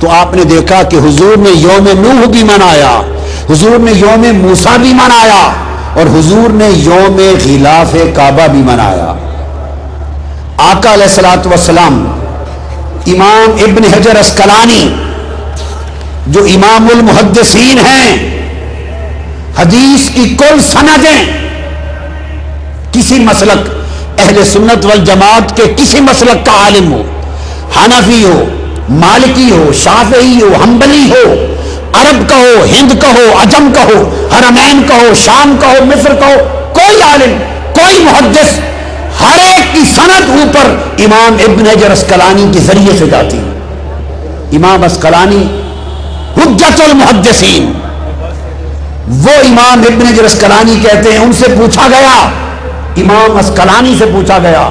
تو آپ نے دیکھا کہ حضور نے یوم نوح بھی منایا، حضور نے یوم موسیٰ بھی منایا اور حضور نے یوم غلاف کعبہ بھی منایا۔ آقا علیہ الصلوۃ والسلام، امام ابن حجر اسقلانی جو امام المحدثین ہیں، حدیث کی کل سندیں کسی مسلک اہل سنت والجماعت کے کسی مسلک کا عالم ہو، حنفی ہو، مالکی ہو، شافعی ہو، حنبلی ہو، عرب کا ہو، ہند کا ہو، عجم کا ہو، حرمین کا ہو، شام کا ہو، مصر کا ہو، کوئی عالم، کوئی محدث، ہر ایک کی سند اوپر امام ابن حجر اسقلانی کے ذریعے سے جاتی ہے۔ امام اسقلانی حجت المحدثین، وہ امام ابن حجر اسقلانی کہتے ہیں، ان سے پوچھا گیا، امام اسقلانی سے پوچھا گیا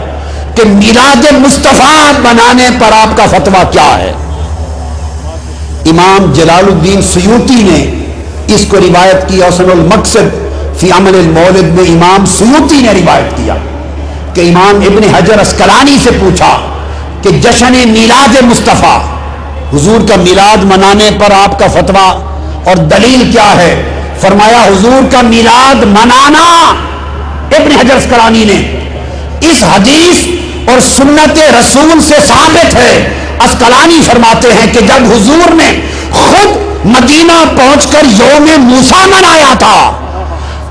کہ میلاد مصطفیٰ بنانے پر آپ کا فتویٰ کیا ہے؟ امام جلال الدین سیوطی نے اس کو روایت کی، حسن المقصد فی عمل المولد میں امام سیوطی نے روایت کیا کہ امام ابن حجر اسقلانی سے پوچھا کہ جشن میلاد مصطفیٰ، حضور کا میلاد منانے پر آپ کا فتویٰ اور دلیل کیا ہے؟ فرمایا حضور کا میلاد منانا ابن حجر اسقلانی نے اس حدیث اور سنت رسول سے ثابت ہے۔ اسقلانی فرماتے ہیں کہ جب حضور نے خود مدینہ پہنچ کر یوم موسیٰ منایا تھا،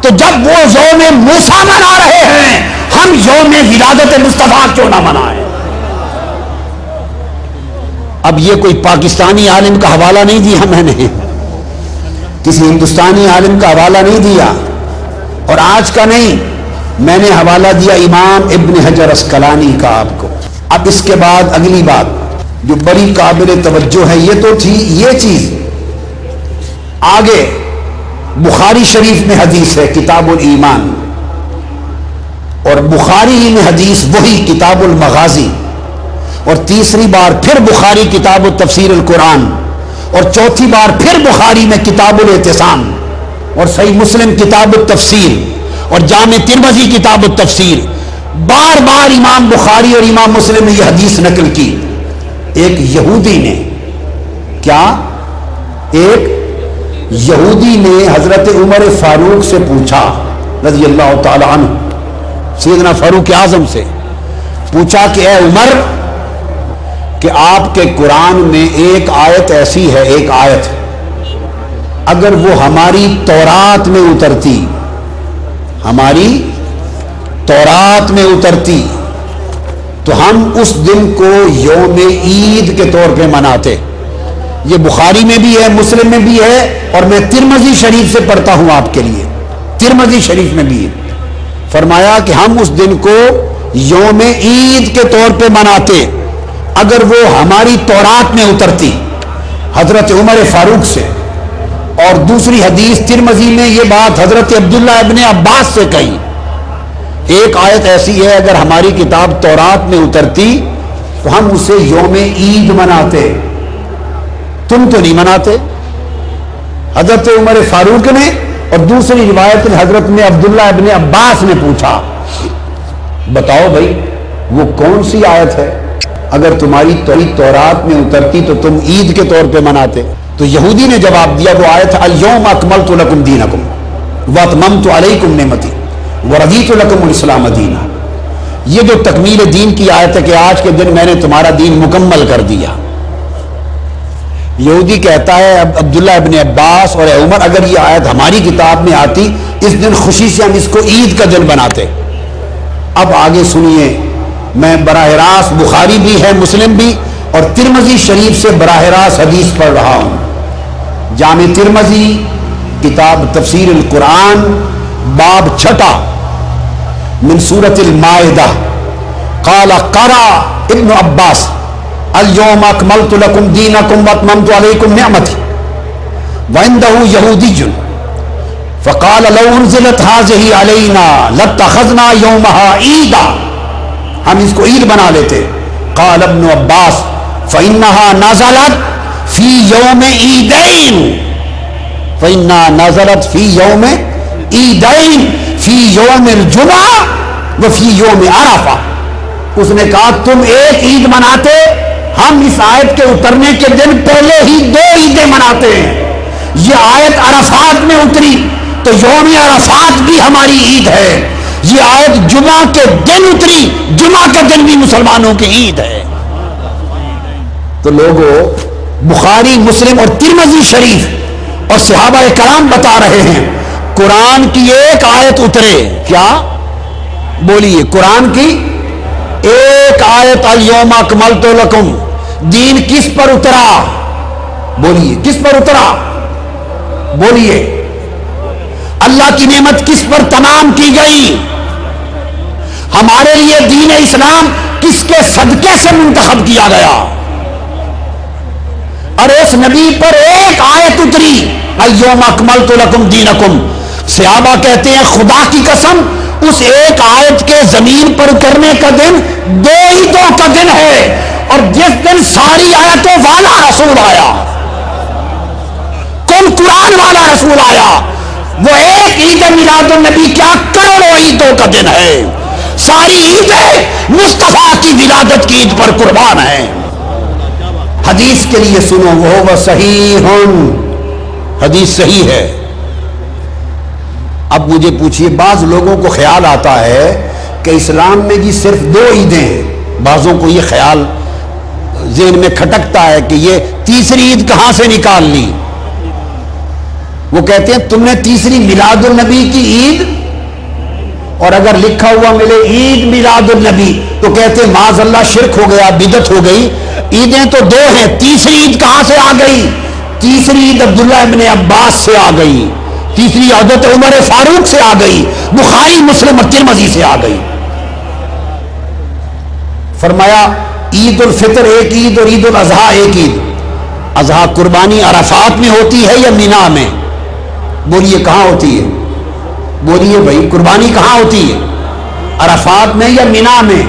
تو جب وہ یوم موسیٰ منا رہے ہیں، ہم یوم ولادت مصطفیٰ کیوں نہ منائیں؟ اب یہ کوئی پاکستانی عالم کا حوالہ نہیں دیا میں نے، کسی ہندوستانی عالم کا حوالہ نہیں دیا، اور آج کا نہیں، میں نے حوالہ دیا امام ابن حجر اسقلانی کا آپ کو۔ اب اس کے بعد اگلی بات جو بڑی قابل توجہ ہے، یہ تو تھی یہ چیز، آگے بخاری شریف میں حدیث ہے کتاب الایمان، اور بخاری ہی میں حدیث وہی کتاب المغازی، اور تیسری بار پھر بخاری کتاب التفسیر القرآن، اور چوتھی بار پھر بخاری میں کتاب الاعتصام، اور صحیح مسلم کتاب التفسیر، اور جامع ترمذی کتاب التفسیر، بار بار امام بخاری اور امام مسلم نے یہ حدیث نقل کی۔ ایک یہودی نے، کیا؟ ایک یہودی نے حضرت عمر فاروق سے پوچھا رضی اللہ تعالی عنہ، سیدنا فاروق اعظم سے پوچھا کہ اے عمر، کہ آپ کے قرآن میں ایک آیت ایسی ہے، ایک آیت اگر وہ ہماری تورات میں اترتی، ہماری تورات میں اترتی تو ہم اس دن کو یوم عید کے طور پہ مناتے۔ یہ بخاری میں بھی ہے، مسلم میں بھی ہے، اور میں ترمذی شریف سے پڑھتا ہوں آپ کے لیے، ترمذی شریف میں بھی ہے۔ فرمایا کہ ہم اس دن کو یوم عید کے طور پہ مناتے اگر وہ ہماری تورات میں اترتی، حضرت عمر فاروق سے۔ اور دوسری حدیث ترمذی میں یہ بات حضرت عبداللہ ابن عباس سے کہی، ایک آیت ایسی ہے اگر ہماری کتاب تورات میں اترتی تو ہم اسے یوم عید مناتے، تم تو نہیں مناتے۔ حضرت عمر فاروق نے، اور دوسری روایت میں حضرت نے عبداللہ ابن عباس نے پوچھا، بتاؤ بھائی وہ کون سی آیت ہے اگر تمہاری تورات میں اترتی تو تم عید کے طور پہ مناتے؟ تو یہودی نے جواب دیا، وہ آیت الیوم اکملت لکم دینکم واتممت علیکم نعمتی ورضیت لکم الاسلام دینا۔ یہ جو تکمیل دین کی آیت ہے کہ آج کے دن میں نے تمہارا دین مکمل کر دیا۔ یہودی کہتا ہے عبداللہ ابن عباس اور اے عمر، اگر یہ آیت ہماری کتاب میں آتی اس دن خوشی سے ہم اس کو عید کا دن بناتے۔ اب آگے سنیے، میں براہ راست، بخاری بھی ہے مسلم بھی اور ترمذی شریف سے براہ راست حدیث پڑھ رہا ہوں۔ جامع ترمذی کتاب تفسیر القرآن باب 6 من سورۃ المائدہ، قال قرأ ابن عباس اليوم اکملت لکم دینکم واتممت علیکم نعمتی، وعنده یہودی فقال لو انزلت هذه علینا لاتخذنا یومها عیدا، ہم اس کو عید بنا لیتے۔ قال ابن عباس فإنها نزلت فی یوم عیدین، فإنها نزلت فی یوم عیدین، فی یوم الجمعہ وفی یوم عرفہ۔ اس نے کہا تم ایک عید مناتے، ہم اس آیت کے اترنے کے دن پہلے ہی 2 عیدیں مناتے ہیں۔ یہ آیت عرفات میں اتری تو یوم عرفات بھی ہماری عید ہے، یہ آیت جمعہ کے دن اتری، جمعہ کا دن بھی مسلمانوں کی عید ہے۔ تو لوگوں، بخاری مسلم اور ترمذی شریف اور صحابہ کرام بتا رہے ہیں قرآن کی ایک آیت اترے، کیا بولیے، قرآن کی ایک آیت الیوم اکملت لکم، دین کس پر اترا؟ بولیے کس پر اترا؟ بولیے اللہ کی نعمت کس پر تمام کی گئی؟ ہمارے لیے دین اسلام کس کے صدقے سے منتخب کیا گیا؟ اور اس نبی پر ایک آیت اتری، الیوم اکملت لکم دینکم۔ صحابہ کہتے ہیں خدا کی قسم اس ایک آیت کے زمین پر اترنے کا دن 2 عیدوں کا دن ہے، اور جس دن ساری آیتوں والا رسول آیا، کل قرآن والا رسول آیا، وہ ایک عید میلاد النبی کیا کروڑوں عیدوں کا دن ہے۔ ساری عیدیں مصطفیٰ کی ولادت کی عید پر قربان ہیں۔ حدیث کے لیے سنو، وہ صحیح، حدیث صحیح ہے۔ اب مجھے پوچھئے، بعض لوگوں کو خیال آتا ہے کہ اسلام میں جی صرف 2 عیدیں ہیں، بعضوں کو یہ خیال ذہن میں کھٹکتا ہے کہ یہ تیسری عید کہاں سے نکال لی۔ وہ کہتے ہیں تم نے تیسری میلاد النبی کی عید، اور اگر لکھا ہوا ملے عید میلاد النبی تو کہتے ہیں معاذ اللہ شرک ہو گیا، بدعت ہو گئی۔ عیدیں تو 2 ہیں، تیسری عید کہاں سے آ گئی؟ تیسری عید عبداللہ ابن عباس سے آ گئی، تیسری حضرت عمر فاروق سے آ گئی، بخاری مسلم اور ترمذی سے آ گئی۔ فرمایا عید الفطر ایک عید اور عید الاضحیٰ ایک عید۔ اضحیٰ قربانی عرفات میں ہوتی ہے یا مینا میں؟ بولیے کہاں ہوتی ہے؟ بولیے بھائی قربانی کہاں ہوتی ہے؟ عرفات میں یا مینا میں؟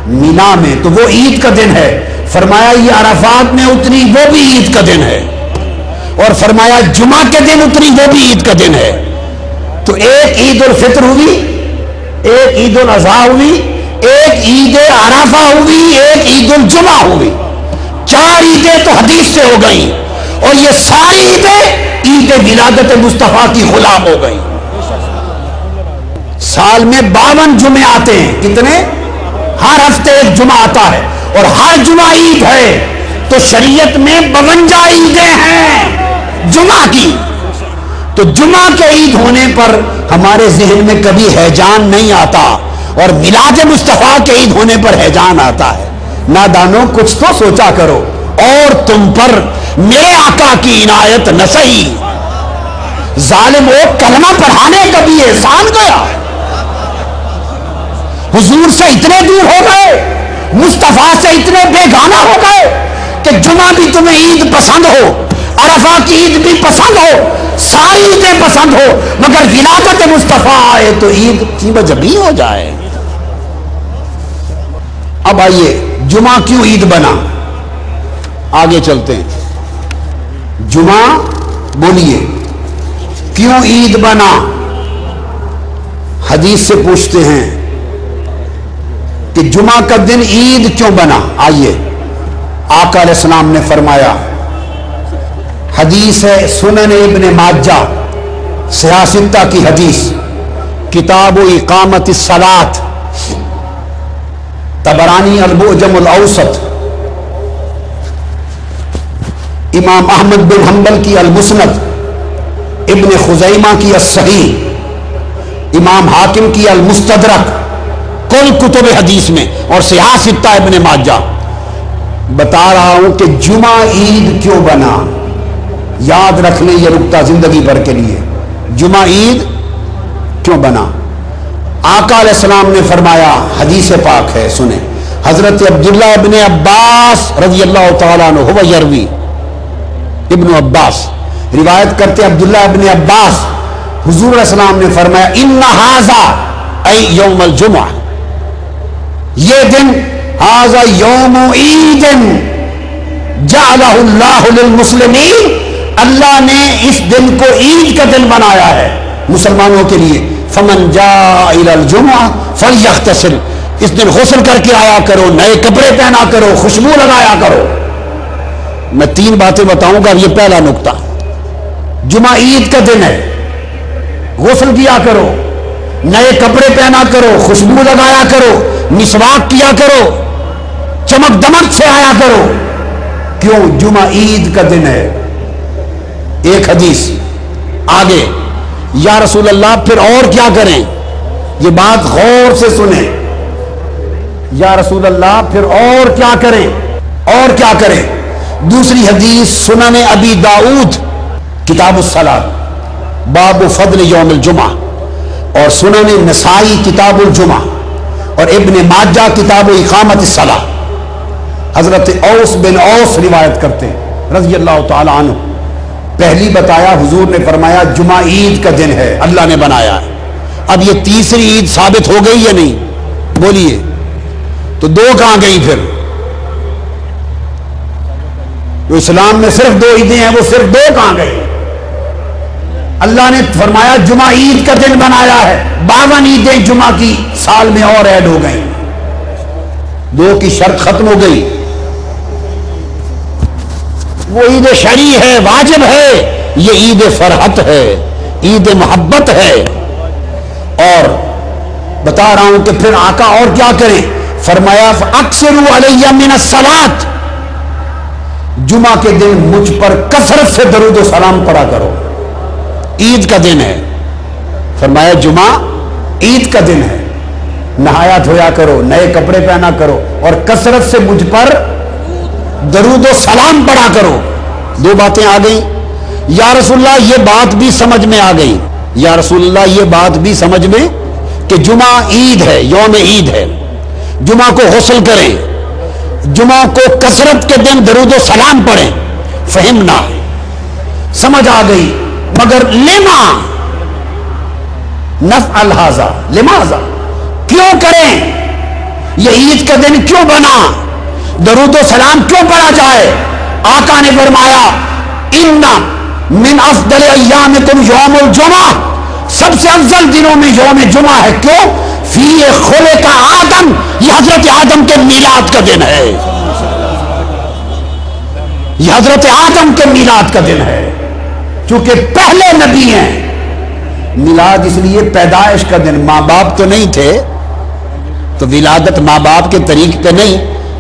مینا میں، تو وہ عید کا دن ہے۔ فرمایا یہ عرفات میں اتری، وہ بھی عید کا دن ہے، اور فرمایا جمعہ کے دن اتری، وہ بھی عید کا دن ہے۔ تو ایک عید الفطر ہوئی، ایک عید الاضحیٰ ہوئی، ایک عید عرفہ ہوئی، ایک عید الجمعہ ہوئی۔ 4 عیدیں تو حدیث سے ہو گئیں، اور یہ ساری عیدیں عید ولادت مصطفیٰ کی غلام ہو گئی. سال میں 52 جمعے آتے ہیں. کتنے؟ ہر ہفتے ایک جمعہ آتا ہے اور ہر جمعہ عید ہے. تو شریعت میں 52 عیدیں ہیں جمعہ کی. تو جمعہ کے عید ہونے پر ہمارے ذہن میں کبھی ہیجان نہیں آتا اور میلاد مصطفیٰ کے عید ہونے پر ہیجان آتا ہے. نادانوں کچھ تو سوچا کرو. اور تم پر میرے آقا کی عنایت نہ سہی. ظالم وہ کلمہ پڑھانے کا بھی احسان گیا. حضور سے اتنے دور ہو گئے, مصطفیٰ سے اتنے بیگانہ ہو گئے کہ جمعہ بھی تمہیں عید پسند ہو, عرفہ کی عید بھی پسند ہو, ساری عیدیں پسند ہو, مگر ولادت مصطفیٰ آئے تو عید کی وجبی ہو جائے. اب آئیے جمعہ کیوں عید بنا, آگے چلتے ہیں. جمعہ بولیے کیوں عید بنا؟ حدیث سے پوچھتے ہیں کہ جمعہ کا دن عید کیوں بنا. آئیے آقا علیہ السلام نے فرمایا, حدیث ہے سنن ابن ماجہ سیاستہ کی حدیث, کتاب و اقامت الصلاۃ, طبرانی المعجم الاوسط, امام احمد بن حنبل کی المسند, ابن خزیمہ کی الصحیح, امام حاکم کی المستدرک, کل کتب حدیث میں, اور سیاستہ ابن ماجہ. بتا رہا ہوں کہ جمعہ عید کیوں بنا. یاد رکھ لیں یہ نکتہ زندگی بھر کے لیے. جمعہ عید کیوں بنا؟ آقا علیہ السلام نے فرمایا, حدیث پاک ہے سنیں, حضرت عبداللہ ابن عباس رضی اللہ تعالیٰ عنہ ہوا یروی, ابن عباس روایت کرتے عبداللہ ابن عباس, حضور علیہ السلام نے فرمایا ان ھذا ای یوم الجمعہ, یہ دن ھذا یوم عید جعلہ اللہ للمسلمین, اللہ نے اس دن کو عید کا دن بنایا ہے مسلمانوں کے لیے. فمن جاء الی الجمعہ فلیغتسل, اس دن غسل کر کے آیا کرو, نئے کپڑے پہنا کرو, خوشبو لگایا کرو. میں 3 باتیں بتاؤں گا. یہ پہلا نقطہ, جمعہ عید کا دن ہے, غسل کیا کرو, نئے کپڑے پہنا کرو, خوشبو لگایا کرو, مسواک کیا کرو, چمک دمک سے آیا کرو. کیوں؟ جمعہ عید کا دن ہے. ایک حدیث آگے, یا رسول اللہ پھر اور کیا کریں؟ یہ بات غور سے سنیں. یا رسول اللہ پھر اور کیا کریں؟ اور کیا کریں؟ دوسری حدیث سنن ابی داؤد کتاب الصلاۃ باب فضل یوم الجمعہ, اور سنن نسائی کتاب الجمعہ, اور ابن ماجہ کتاب اقامت الصلاۃ. حضرت اوس بن اوس روایت کرتے ہیں رضی اللہ تعالی عنہ. پہلی بتایا حضور نے فرمایا جمعہ عید کا دن ہے, اللہ نے بنایا ہے. اب یہ تیسری عید ثابت ہو گئی یا نہیں؟ بولیے. تو 2 کہاں گئی پھر؟ جو اسلام میں صرف 2 عیدیں ہیں وہ صرف 2 کہاں گئی؟ اللہ نے فرمایا جمعہ عید کا دن بنایا ہے, 52 عیدیں جمعہ کی سال میں اور ایڈ ہو گئی. 2 کی شرط ختم ہو گئی. وہ عید شرعی ہے, واجب ہے. یہ عید فرحت ہے, عید محبت ہے. اور بتا رہا ہوں کہ پھر آقا اور کیا کریں؟ فرمایا اکثروا علیہ من الصلاۃ, جمعہ کے دن مجھ پر کثرت سے درود و سلام پڑھا کرو. عید کا دن ہے, فرمایا جمعہ عید کا دن ہے, نہایا دھویا کرو, نئے کپڑے پہنا کرو, اور کثرت سے مجھ پر درود و سلام پڑھا کرو. 2 باتیں آ گئیں. یا رسول اللہ یہ بات بھی سمجھ میں آ گئی. یا رسول اللہ یہ بات بھی سمجھ میں کہ جمعہ عید ہے, یوم عید ہے, جمعہ کو غسل کریں, جمعہ کو کثرت کے دن درود و سلام پڑھیں. فہمنا, سمجھ آ گئی. مگر لما نفعل ھذا, لماذا, کیوں کریں؟ یہ عید کا دن کیوں بنا؟ درود و سلام کیوں پڑھا جائے؟ آقا نے فرمایا ان من افضل ایامکم یوم الجمعہ, سب سے افضل دنوں میں یوم جمعہ ہے. کیوں؟ فی خلق آدم, یہ حضرت آدم کے میلاد کا دن ہے. یہ حضرت آدم کے میلاد کا دن ہے، چونکہ پہلے نبی ہیں۔ میلاد اس لیے پیدائش کا دن، ماں باپ تو نہیں تھے تو ولادت ماں باپ کے طریق پہ نہیں،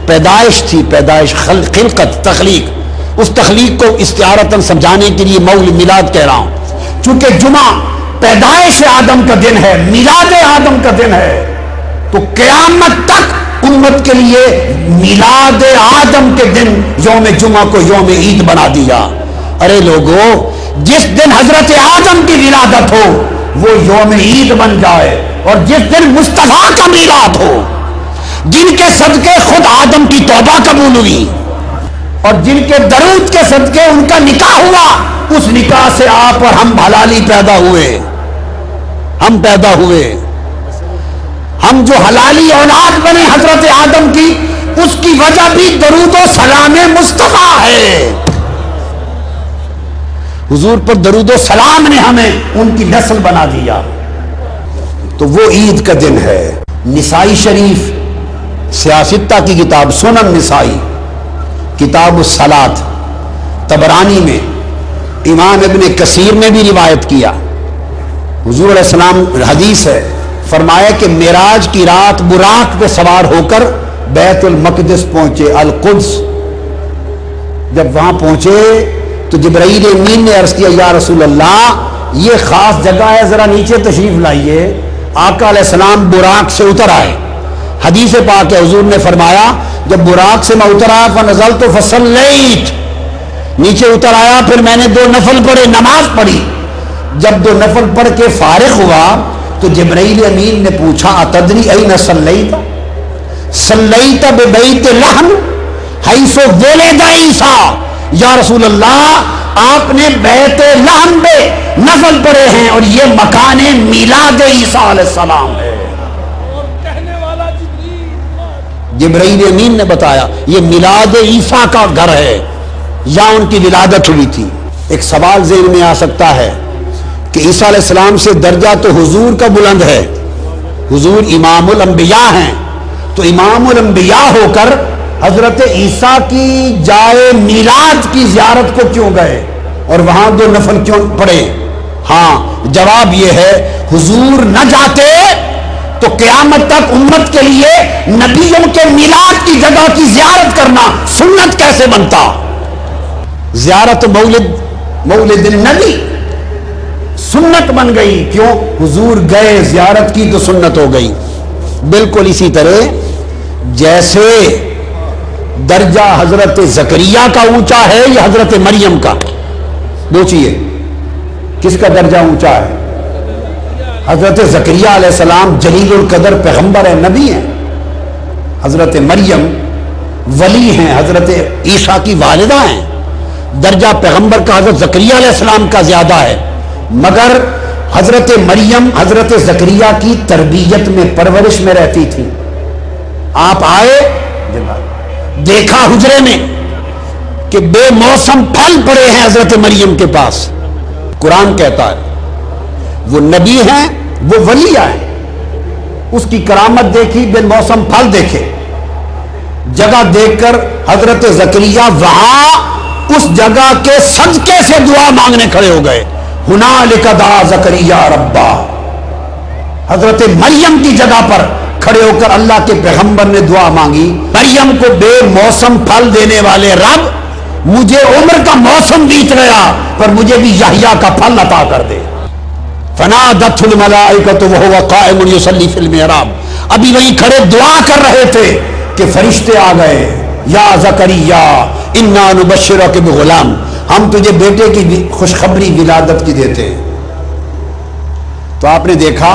پیدائش تھی، پیدائش خلقت تخلیق، اس تخلیق کو استعارتاً سمجھانے کے لیے مولد میلاد کہہ رہا ہوں۔ چونکہ جمعہ پیدائش آدم کا دن ہے، میلاد آدم کا دن ہے، تو قیامت تک امت کے لیے میلاد آدم کے دن یوم جمعہ کو یوم عید بنا دیا۔ ارے لوگو، جس دن حضرت آدم کی ولادت ہو وہ یوم عید بن جائے، اور جس دن مصطفیٰ کا میلاد ہو، جن کے صدقے خود آدم کی توبہ قبول ہوئی اور جن کے درود کے صدقے ان کا نکاح ہوا، اس نکاح سے آپ اور ہم حلالی پیدا ہوئے، ہم پیدا ہوئے، ہم جو حلالی اولاد بنے حضرت آدم کی، اس کی وجہ بھی درود و سلام مصطفیٰ ہے۔ حضور پر درود و سلام نے ہمیں ان کی نسل بنا دیا، تو وہ عید کا دن ہے۔ نسائی شریف سیاستہ کی کتاب، سنن نسائی کتاب الصلاۃ، طبرانی میں امام ابن کثیر نے بھی روایت کیا، حضور علیہ السلام حدیث ہے، فرمایا کہ معراج کی رات براق پہ سوار ہو کر بیت المقدس پہنچے، القدس۔ جب وہاں پہنچے تو جبرائیل امین نے عرض کیا، یا رسول اللہ یہ خاص جگہ ہے، ذرا نیچے تشریف لائیے۔ آقا علیہ السلام براق سے اتر آئے، حدیث پاک ہے، حضور نے فرمایا جب براق سے میں اتر آیا فنزلت فصلیت، نیچے اتر آیا، پھر میں نے 2 نفل پڑھے، نماز پڑھی۔ جب 2 نفل پڑھ کے فارغ ہوا تو جبرائیل امین نے پوچھا، اتدری این صلیت؟ صلیت ببیت لحم حیث ولد عیسیٰ، یا رسول اللہ آپ نے بیت لحم پہ نفل پڑھے ہیں اور یہ مکان میلاد عیسیٰ علیہ السلام ہے۔ جبرائیل امین نے بتایا یہ میلاد عیسیٰ کا گھر ہے، یا ان کی ولادت ہوئی تھی۔ ایک سوال ذہن میں آ سکتا ہے کہ عیسیٰ علیہ السلام سے درجہ تو حضور کا بلند ہے، حضور امام الانبیاء ہیں، تو امام الانبیاء ہو کر حضرت عیسیٰ کی جائے میلاد کی زیارت کو کیوں گئے اور وہاں 2 نفل کیوں پڑھے؟ ہاں، جواب یہ ہے، حضور نہ جاتے تو قیامت تک امت کے لیے نبیوں کے میلاد کی جگہ کی زیارت کرنا سنت کیسے بنتا؟ زیارت مولد النبی سنت بن گئی، کیوں؟ حضور گئے، زیارت کی تو سنت ہو گئی۔ بالکل اسی طرح جیسے درجہ حضرت زکریا کا اونچا ہے یا حضرت مریم کا؟ پوچھئے کس کا درجہ اونچا ہے؟ حضرت زکریا علیہ السلام جلیل القدر پیغمبر ہیں، نبی ہیں۔ حضرت مریم ولی ہیں، حضرت عیسیٰ کی والدہ ہیں۔ درجہ پیغمبر کا حضرت زکریا علیہ السلام کا زیادہ ہے، مگر حضرت مریم حضرت زکریا کی تربیت میں، پرورش میں رہتی تھی۔ آپ آئے، دیکھا حجرے میں کہ بے موسم پھل پڑے ہیں حضرت مریم کے پاس۔ قرآن کہتا ہے وہ نبی ہیں، وہ ولی ہیں، اس کی کرامت دیکھی، بے موسم پھل دیکھے، جگہ دیکھ کر حضرت زکریا وہاں اس جگہ کے صدقے سے دعا مانگنے کھڑے ہو گئے۔ ہنالک دعا زکریا ربا، حضرت مریم کی جگہ پر کھڑے ہو کر اللہ کے پیغمبر نے دعا مانگی، مریم کو بے موسم پھل دینے والے رب، مجھے عمر کا موسم بیت گیا پر مجھے بھی یحییٰ کا پھل عطا کر دے۔ فنادتہ الملائکۃ وہو قائم یصلی فی المحراب، ابھی وہیں کھڑے دعا کر رہے تھے کہ فرشتے آ گئے، یا زکریا انا نبشرک بغلام، ہم تجھے بیٹے کی خوشخبری ولادت کی دیتے ہیں۔ تو آپ نے دیکھا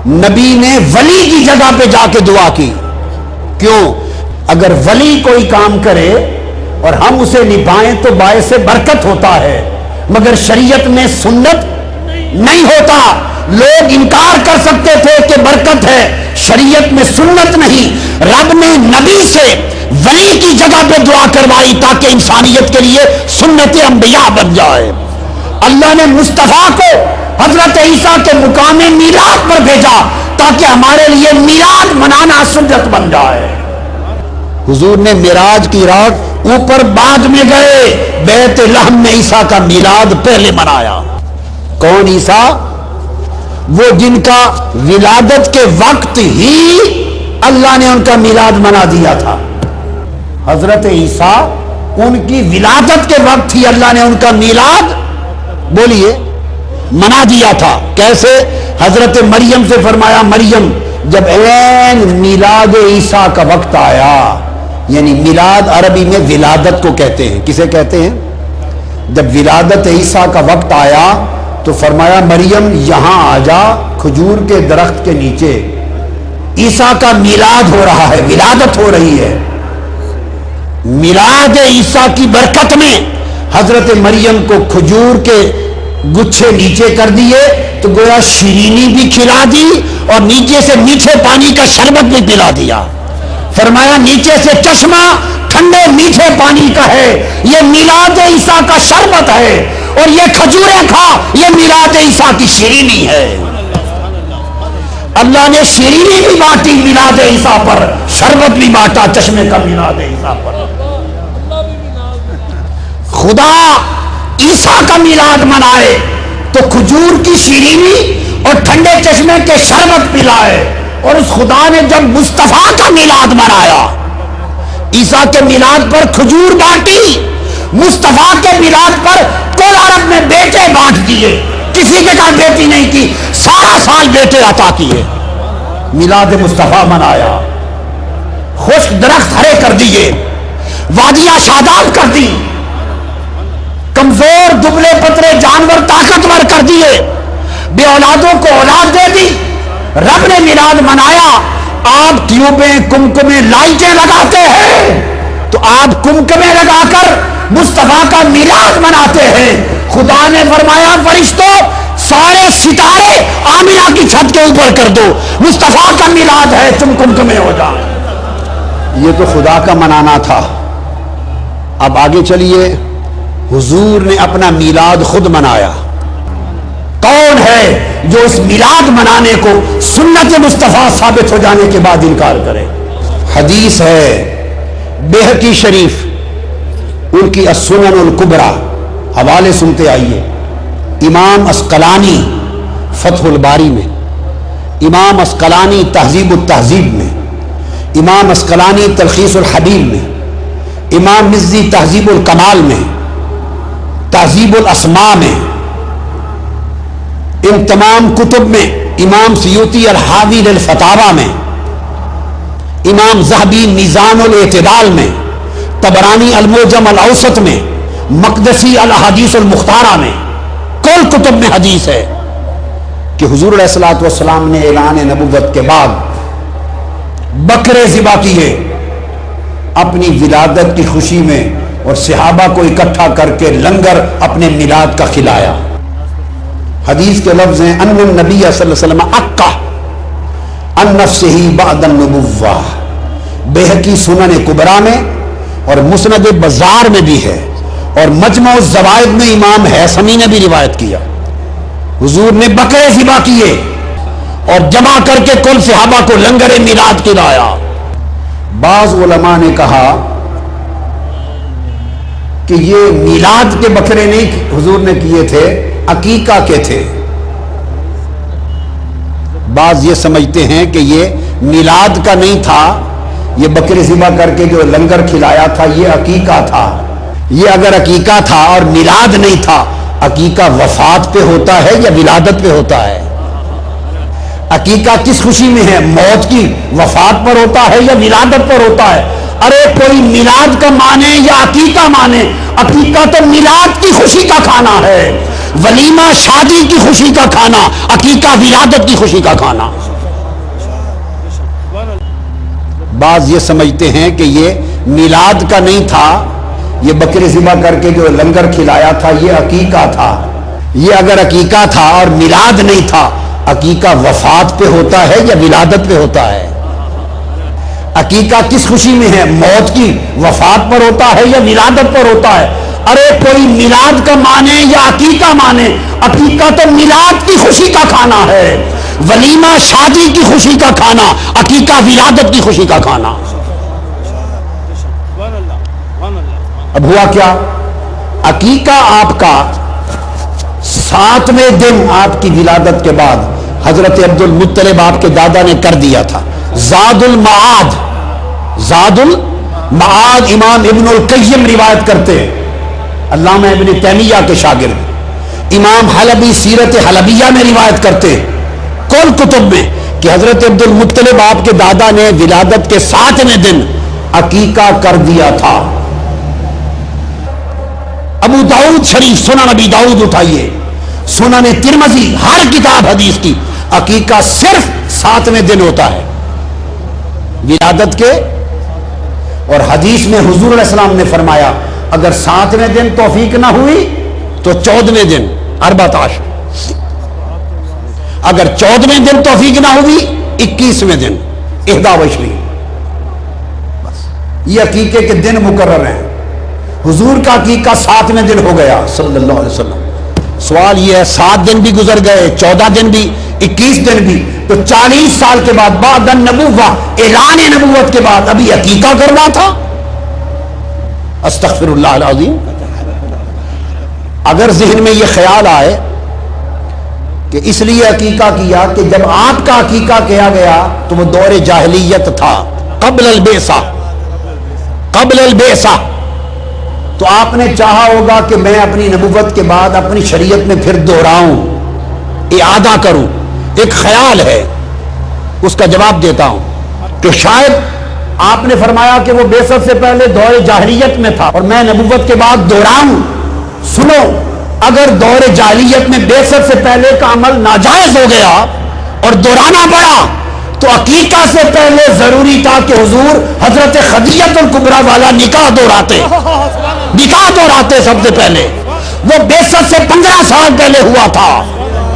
نبی نے ولی کی جگہ پہ جا کے دعا کی، کیوں؟ اگر ولی کوئی کام کرے اور ہم اسے نبھائیں تو باعث برکت ہوتا ہے، مگر شریعت میں سنت نہیں ہوتا۔ لوگ انکار کر سکتے تھے کہ برکت ہے، شریعت میں سنت نہیں۔ رب نے نبی سے ولی کی جگہ پہ دعا کروائی تاکہ انسانیت کے لیے سنت انبیاء بن جائے۔ اللہ نے مصطفیٰ کو حضرت عیسیٰ کے مقام میلاد پر بھیجا تاکہ ہمارے لیے میلاد منانا سنت بن جائے۔ حضور نے معراج کی رات اوپر بعد میں گئے، بیت لحم میں عیسیٰ کا میلاد پہلے منایا۔ کون عیسیٰ؟ وہ جن کا ولادت کے وقت ہی اللہ نے ان کا میلاد منا دیا تھا۔ حضرت عیسیٰ ان کی ولادت کے وقت ہی اللہ نے ان کا میلاد بولیے منا دیا تھا۔ کیسے؟ حضرت مریم سے فرمایا مریم جب عین میلاد عیسیٰ کا وقت آیا، یعنی میلاد عربی میں ولادت کو کہتے ہیں، کسے کہتے ہیں؟ جب ولادت عیسیٰ کا وقت آیا تو فرمایا مریم یہاں آ جا، کھجور کے درخت کے نیچے عیسیٰ کا میلاد ہو رہا ہے، ولادت ہو رہی ہے۔ میلاد عیسیٰ کی برکت میں حضرت مریم کو کھجور کے گچھے نیچے کر دیے تو گویا شیرینی بھی کھلا دی اور نیچے سے میٹھے پانی کا شربت بھی پلا دیا۔ فرمایا نیچے سے چشمہ ٹھنڈے میٹھے پانی کا ہے، یہ میلاد عیسیٰ کا شربت ہے، اور یہ کھجوریں کھا، یہ میلاد عیسیٰ کی شیرینی ہے۔ اللہ نے شیرینی بھی بانٹی میلاد عیسیٰ پر، شربت بھی بانٹا چشمے کا میلاد عیسیٰ پر۔ خدا عیسیٰ کا میلاد منائے تو کھجور کی شیرینی اور ٹھنڈے چشمے کے شربت پلائے، اور اس خدا نے جب مصطفیٰ کا میلاد منایا، عیسیٰ کے میلاد پر کھجور بانٹی، مصطفیٰ کے میلاد پر کل عرب میں بیٹے بانٹ دیے، کسی کے گھر بیٹی نہیں کی، سارا سال بیٹے عطا کیے، میلاد مصطفیٰ منایا، خشک درخت ہرے کر دیے، وادیاں شاداب کر دی، کمزور دبلے پتلے جانور طاقتور کر دیے، بے اولادوں کو اولاد دے دی۔ رب نے میلاد منایا۔ آپ ٹیوبیں کمکمیں لائٹیں لگاتے ہیں تو آپ کمکمیں لگا کر مصطفیٰ کا میلاد مناتے ہیں۔ خدا نے فرمایا فرشتوں سارے ستارے آمنہ کی چھت کے اوپر کر دو، مصطفیٰ کا میلاد ہے، تم کمکمیں ہو جاؤ۔ یہ تو خدا کا منانا تھا۔ اب آگے چلیے، حضور نے اپنا میلاد خود منایا۔ کون ہے جو اس میلاد منانے کو سنت مصطفیٰ ثابت ہو جانے کے بعد انکار کرے؟ حدیث ہے بیہقی شریف، ان کی السنن الکبریٰ، حوالے سنتے آئیے۔ امام عسقلانی فتح الباری میں، امام عسقلانی تہذیب التہذیب میں، امام عسقلانی تلخیص الحبیب میں، امام مزی تہذیب الکمال میں، تہذیب الاسماء میں، ان تمام کتب میں، امام سیوطی الحاوی للفتاوی میں، امام ذہبی میزان الاعتدال میں، طبرانی المعجم الاوسط میں، مقدسی الاحادیث المختارہ میں، کل کتب میں حدیث ہے کہ حضور علیہ الصلوۃ والسلام نے اعلان نبوت کے بعد بکرے ذبح کیے اپنی ولادت کی خوشی میں، اور صحابہ کو اکٹھا کر کے لنگر اپنے میلاد کا کھلایا۔ حدیث کے لفظ ہیں ان النبی صلی اللہ علیہ وسلم اقا ان نفسہ بعد النبوہ، بیہقی سنن کبریٰ میں اور مسند بزار میں بھی ہے، اور مجمع الزوائد میں امام حیثمی نے بھی روایت کیا۔ حضور نے بکرے ذبح کیے اور جمع کر کے کل صحابہ کو لنگر میلاد کھلایا۔ بعض علماء نے کہا کہ یہ میلاد کے بکرے نہیں حضور نے کیے تھے، عقیقہ کے تھے۔ بعض یہ سمجھتے ہیں کہ یہ میلاد کا نہیں تھا، یہ بکرے ذبح کر کے جو لنگر کھلایا تھا یہ عقیقہ تھا۔ یہ اگر عقیقہ تھا اور میلاد نہیں تھا، عقیقہ وفات پہ ہوتا ہے یا ولادت پہ ہوتا ہے؟ عقیقہ کس خوشی میں ہے؟ موت کی، وفات پر ہوتا ہے یا ولادت پر ہوتا ہے؟ ارے کوئی میلاد کا مانے یا عقیقہ مانے، عقیقہ تو میلاد کی خوشی کا کھانا ہے، ولیمہ شادی کی خوشی کا کھانا، عقیقہ ولادت کی خوشی کا کھانا۔ بعض یہ سمجھتے ہیں کہ یہ میلاد کا نہیں تھا، یہ بکرے ذبح کر کے جو لنگر کھلایا تھا یہ عقیقہ تھا۔ یہ اگر عقیقہ تھا اور میلاد نہیں تھا، عقیقہ وفات پہ ہوتا ہے یا ولادت پہ ہوتا ہے؟ عقیقہ کس خوشی میں ہے؟ موت کی، وفات پر ہوتا ہے یا ولادت پر ہوتا ہے؟ ارے کوئی میلاد کا مانے یا عقیقہ مانے، عقیقہ تو میلاد کی خوشی کا کھانا ہے، ولیمہ شادی کی خوشی کا کھانا، عقیقہ ولادت کی خوشی کا کھانا۔ اب ہوا کیا؟ عقیقہ آپ کا 7ویں دن آپ کی ولادت کے بعد حضرت عبد المطلب آپ کے دادا نے کر دیا تھا۔ زاد المعاد امام ابن القیم روایت کرتے ہیں، علامہ ابن تیمیہ کے شاگرد، امام حلبی سیرت حلبیہ میں روایت کرتے ہیں کل کتب میں کہ حضرت عبد المطلب آپ کے دادا نے ولادت کے 7ویں دن عقیقہ کر دیا تھا۔ ابو داؤد شریف، سنن ابی داؤد اٹھائیے، سنن ترمذی، ہر کتاب حدیث کی عقیقہ صرف 7ویں دن ہوتا ہے ولادت کے۔ اور حدیث میں حضور علیہ السلام نے فرمایا اگر 7ویں دن توفیق نہ ہوئی تو 14ویں دن 14، اگر 14ویں دن توفیق نہ ہوئی 21ویں دن 21۔ بس یہ عقیقے کے دن مقرر ہیں۔ حضور کا عقیقہ 7ویں دن ہو گیا صلی اللہ علیہ وسلم۔ سوال یہ ہے 7 دن بھی گزر گئے، 14 دن بھی، 21 دن بھی، تو 40 سال کے بعد بعد النبوہ، اعلان نبوت کے بعد ابھی عقیقہ کرنا تھا؟ استغفر اللہ العظیم۔ اگر ذہن میں یہ خیال آئے کہ اس لیے عقیقہ کیا کہ جب آپ کا عقیقہ کیا گیا تو وہ دور جاہلیت تھا، قبل البعثہ، تو آپ نے چاہا ہوگا کہ میں اپنی نبوت کے بعد اپنی شریعت میں پھر دوہراؤں، اعادہ کروں۔ ایک خیال ہے، اس کا جواب دیتا ہوں کہ شاید آپ نے فرمایا کہ وہ بعثت سے پہلے دور جاہلیت میں تھا اور میں نبوت کے بعد دوہراؤں۔ سنو، اگر دور جاہلیت میں بعثت سے پہلے کا عمل ناجائز ہو گیا اور دہرانا پڑا تو عقیقہ سے پہلے ضروری تھا کہ حضور حضرت خدیجہ الکبریٰ والا نکاح دہراتے سب سے پہلے۔ وہ بعثت سے 15 سال پہلے ہوا تھا،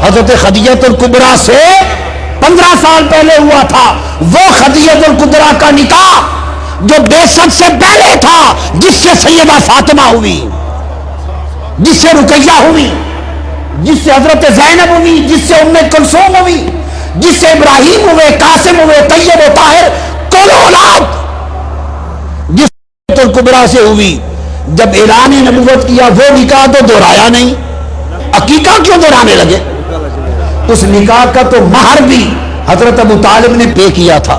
حضرت خدیجہ الکبریٰ سے 15 سال پہلے ہوا تھا وہ خدیجہ الکبریٰ کا نکاح جو بعثت سے پہلے تھا، جس سے سیدہ فاطمہ ہوئی، جس سے رقیہ ہوئی، جس سے حضرت زینب ہوئی، جس سے ام کلثوم ہوئی، جس سے ابراہیم ہوئے، قاسم ہوئے، طیب و طاہر، کل اولاد جس الکبریٰ سے ہوئی۔ جب اعلان نبوت کیا وہ نکاح تو دہرایا نہیں، عقیقہ کیوں دہرانے لگے؟ اس نکاح کا تو مہر بھی حضرت ابو طالب نے پے کیا تھا۔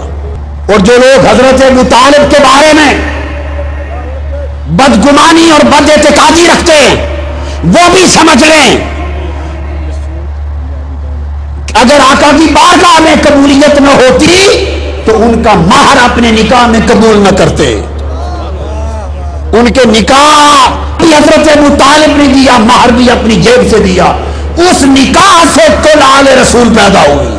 اور جو لوگ حضرت ابو طالب کے بارے میں بدگمانی اور بد اعتقادی رکھتے ہیں وہ بھی سمجھ لیں اگر آقا کی بارگاہ میں قبولیت نہ ہوتی تو ان کا مہر اپنے نکاح میں قبول نہ کرتے۔ ان کے نکاح بھی حضرت ابو طالب نے دیا، مہر بھی اپنی جیب سے دیا، اس نکاح سے کل آل رسول پیدا ہوئی۔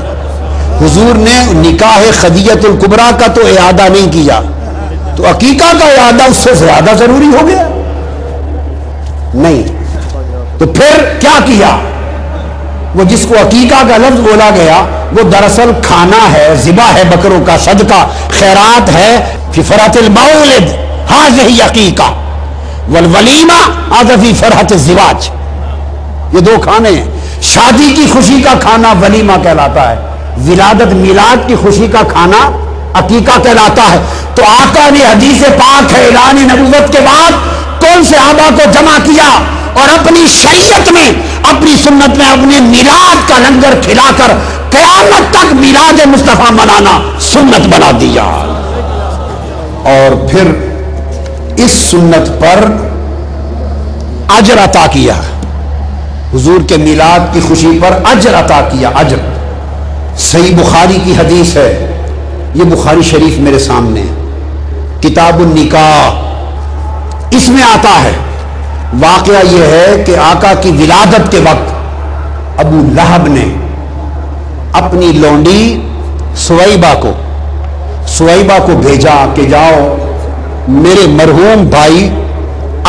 حضور نے نکاح خدیجہ الکبریٰ کا تو اعادہ نہیں کیا، تو عقیقہ کا اعادہ اس سے زیادہ ضروری ہو گیا؟ نہیں۔ تو پھر کیا کیا؟ وہ جس کو عقیقہ کا لفظ بولا گیا وہ دراصل کھانا ہے، ذبح ہے، بکروں کا صدقہ، خیرات ہے، فی فرحۃ المولد ھذہ عقیقہ، والولیمہ ھذا فی فرحۃ الزواج۔ یہ دو کھانے ہیں، شادی کی خوشی کا کھانا ولیمہ کہلاتا ہے، ولادت میلاد کی خوشی کا کھانا عقیقہ کہلاتا ہے۔ تو آقا نے حدیث پاک ہے اعلان نبوت کے بعد کون صحابہ کو جمع کیا اور اپنی شریعت میں، اپنی سنت میں اپنے میلاد کا لنگر کھلا کر قیامت تک میلاد مصطفیٰ منانا سنت بنا دیا، اور پھر اس سنت پر اجر عطا کیا، حضور کے میلاد کی خوشی پر اجر عطا کیا، اجر۔ صحیح بخاری کی حدیث ہے، یہ بخاری شریف میرے سامنے ہے، کتاب النکاح، اس میں آتا ہے واقعہ یہ ہے کہ آقا کی ولادت کے وقت ابو لہب نے اپنی لونڈی سویبہ کو بھیجا کہ جاؤ میرے مرحوم بھائی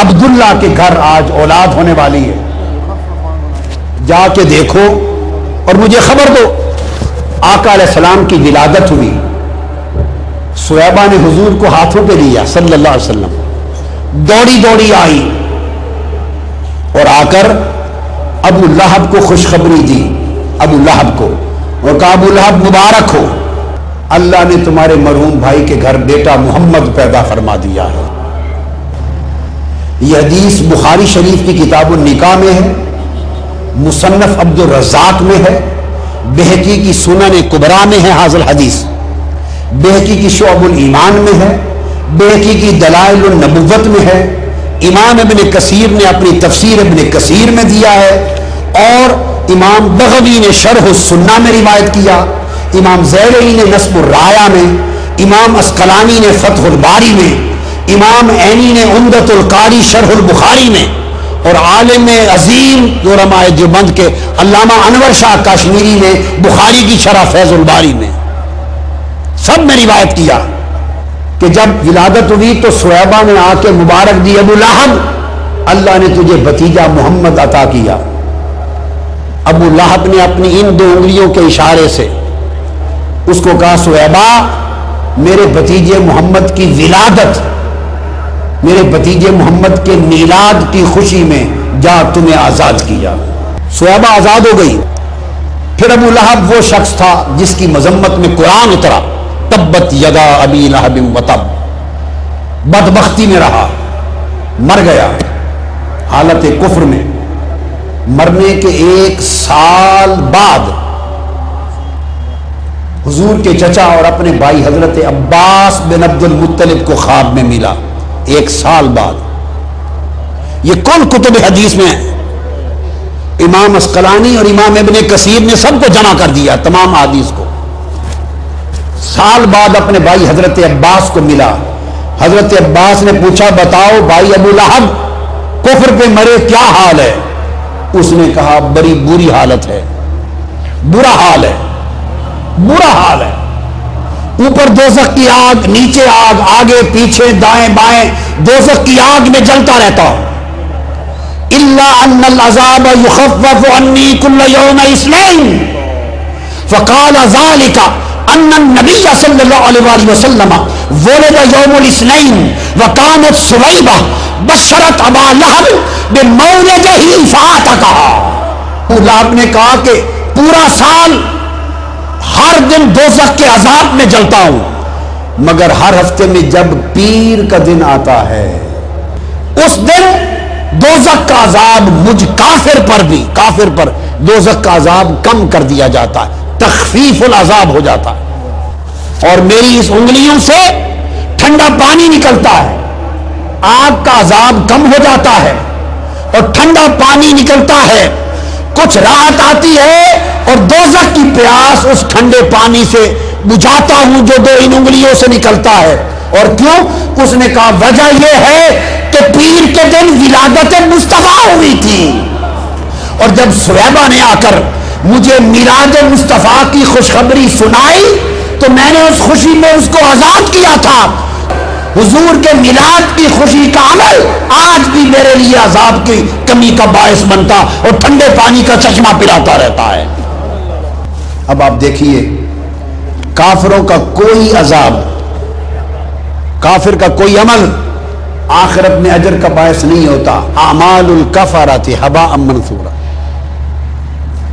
عبداللہ کے گھر آج اولاد ہونے والی ہے، جا کے دیکھو اور مجھے خبر دو۔ آقا علیہ السلام کی ولادت ہوئی، سویبہ نے حضور کو ہاتھوں پہ لیا صلی اللہ علیہ وسلم، دوڑی آئی اور آ کر ابو لہب کو خوشخبری دی، ابو لہب کو، اور کہا ابو لہب مبارک ہو، اللہ نے تمہارے مرحوم بھائی کے گھر بیٹا محمد پیدا فرما دیا ہے۔ یہ حدیث بخاری شریف کی کتاب النکاح میں ہے، مصنف عبد الرزاق میں ہے، بہقی کی سنن کبریٰ میں ہے حاضر حدیث، بہقی کی شعب الایمان میں ہے، بہقی کی دلائل النبوت میں ہے، امام ابن کثیر نے اپنی تفسیر ابن کثیر میں دیا ہے، اور امام بغوی نے شرح السنہ میں روایت کیا، امام زیلعی نے نصب الرایہ میں، امام اسقلانی نے فتح الباری میں، امام عینی نے عمدۃ القاری شرح البخاری میں، اور عالم عظیم علماء دیوبند کے علامہ انور شاہ کاشمیری نے بخاری کی شرح فیض الباری میں سب میں روایت کیا کہ جب ولادت ہوئی تو صہیبہ نے آ کے مبارک دی، ابو لہب اللہ نے تجھے بھتیجا محمد عطا کیا۔ ابو لہب نے اپنی ان 2 انگلیوں کے اشارے سے اس کو کہا صہیبہ میرے بھتیجے محمد کی ولادت، میرے بھتیجے محمد کے میلاد کی خوشی میں جا تمہیں آزاد کیا۔ صہیبہ آزاد ہو گئی۔ پھر ابو لہب وہ شخص تھا جس کی مذمت میں قرآن اترا، تبت یدا ابی لہب وتب، بدبختی میں رہا، مر گیا حالت کفر میں۔ مرنے کے 1 سال بعد حضور کے چچا اور اپنے بھائی حضرت عباس بن عبد المطلب کو خواب میں ملا 1 سال بعد۔ یہ کل کتب حدیث میں ہے، امام اسقلانی اور امام ابن کثیر نے سب کو جمع کر دیا تمام حدیث کو۔ سال بعد اپنے بھائی حضرت عباس کو ملا، حضرت عباس نے پوچھا بتاؤ بھائی ابو لہب کفر پہ مرے کیا حال ہے؟ اس نے کہا بڑی بری حالت ہے، برا حال ہے، برا حال ہے، اوپر دوزخ کی آگ، نیچے آگ، آگے پیچھے دائیں بائیں دوزخ کی آگ میں جلتا رہتا ہوں۔ الا ان العذاب يخفف عني كل يوم اثنين فقال ذلك ان النبي صلى الله عليه وسلم ولد يوم الاثنين وكانت صهيبة بشرت ابا لہب بمولده فاتقها۔ ابو لہب نے کہا کہ پورا سال ہر دن دوزخ کے عذاب میں جلتا ہوں، مگر ہر ہفتے میں جب پیر کا دن آتا ہے اس دن دوزخ کا عذاب مجھ کافر پر بھی، کافر پر دوزخ کا عذاب کم کر دیا جاتا ہے، تخفیف العذاب ہو جاتا ہے، اور میری اس انگلیوں سے ٹھنڈا پانی نکلتا ہے، آگ کا عذاب کم ہو جاتا ہے اور ٹھنڈا پانی نکلتا ہے، کچھ راحت آتی ہے، اور دوزخ کی پیاس اس ٹھنڈے پانی سے بجھاتا ہوں جو 2 ان انگلیوں سے نکلتا ہے۔ اور کیوں؟ اس نے کہا وجہ یہ ہے کہ پیر کے دن ولادت مصطفیٰ ہوئی تھی، اور جب صہیبہ نے آ کر مجھے میلاد مصطفیٰ کی خوشخبری سنائی تو میں نے اس خوشی میں اس کو آزاد کیا تھا۔ حضور کے میلاد کی خوشی کا عمل آج بھی میرے لیے عذاب کی کمی کا باعث بنتا اور ٹھنڈے پانی کا چشمہ پلاتا رہتا ہے۔ اب آپ دیکھیے کافروں کا کوئی عذاب، کافر کا کوئی عمل آخرت میں اجر کا باعث نہیں ہوتا۔ اعمال الکفرۃ ھباء منثورا،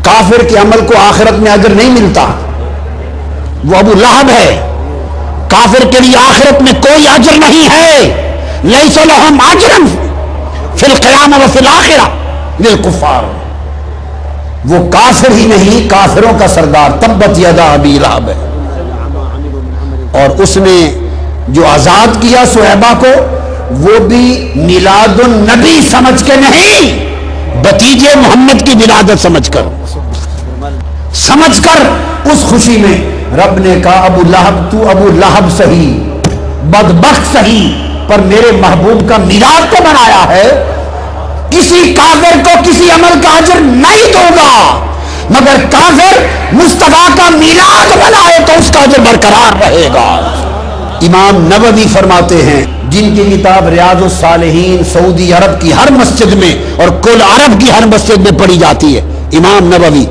کافر کے عمل کو آخرت میں اجر نہیں ملتا۔ وہ ابو لہب ہے، کافر کے لیے آخرت میں کوئی اجر نہیں ہے، لیس لہم اجر فی القیامہ وفی الآخرہ للکفار۔ وہ کافر ہی نہیں، کافروں کا سردار تبت یدا ابی لہب ہے، اور اس نے جو آزاد کیا صہیبہ کو وہ بھی میلاد النبی سمجھ کے نہیں، بھتیجے محمد کی ولادت سمجھ کر اس خوشی میں رب نے کہا ابو لہب تو ابو لہب سہی، بدبخت سہی، پر میرے محبوب کا میلاد تو منایا ہے۔ کسی کافر کو کسی عمل کا اجر نہیں دوں گا، مگر کافر مصطفیٰ کا میلاد منائے تو اس کا اجر برقرار رہے گا۔ امام نووی فرماتے ہیں جن کی کتاب ریاض الصالحین سعودی عرب کی ہر مسجد میں اور کل عرب کی ہر مسجد میں پڑھی جاتی ہے، امام نووی،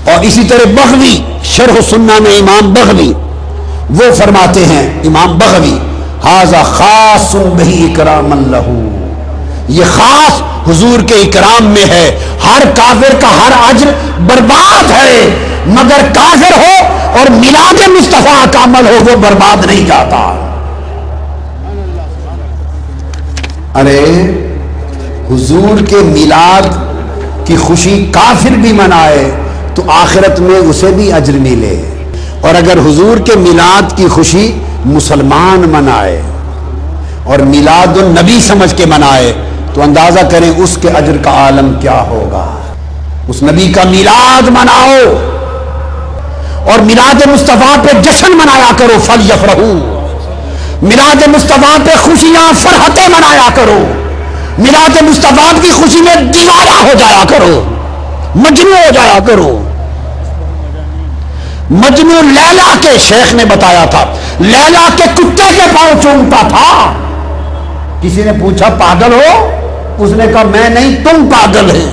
اور اسی طرح بغوی شرح سنہ میں امام بغوی وہ فرماتے ہیں، امام بغوی ھذا خاص بہ اکراما لہ، یہ خاص حضور کے اکرام میں ہے، ہر کافر کا ہر اجر برباد ہے، مگر کافر ہو اور میلاد مصطفیٰ کا عمل ہو وہ برباد نہیں جاتا۔ ارے حضور کے میلاد کی خوشی کافر بھی منائے تو آخرت میں اسے بھی اجر ملے، اور اگر حضور کے میلاد کی خوشی مسلمان منائے اور میلاد النبی سمجھ کے منائے تو اندازہ کریں اس کے اجر کا عالم کیا ہوگا۔ اس نبی کا میلاد مناؤ اور میلاد مصطفیٰ پہ جشن منایا کرو، فَلْيَفْرَحُوا، میلاد مصطفیٰ پہ خوشیاں فرحتیں منایا کرو، میلاد مصطفیٰ کی خوشی میں دیوانہ ہو جایا کرو، مجنون ہو جایا کرو۔ مجنون لیلا کے شیخ نے بتایا تھا، لیلا کے کتے کے پاؤں چومتا تھا۔ کسی نے پوچھا پاگل ہو؟ اس نے کہا میں نہیں، تم پاگل ہیں۔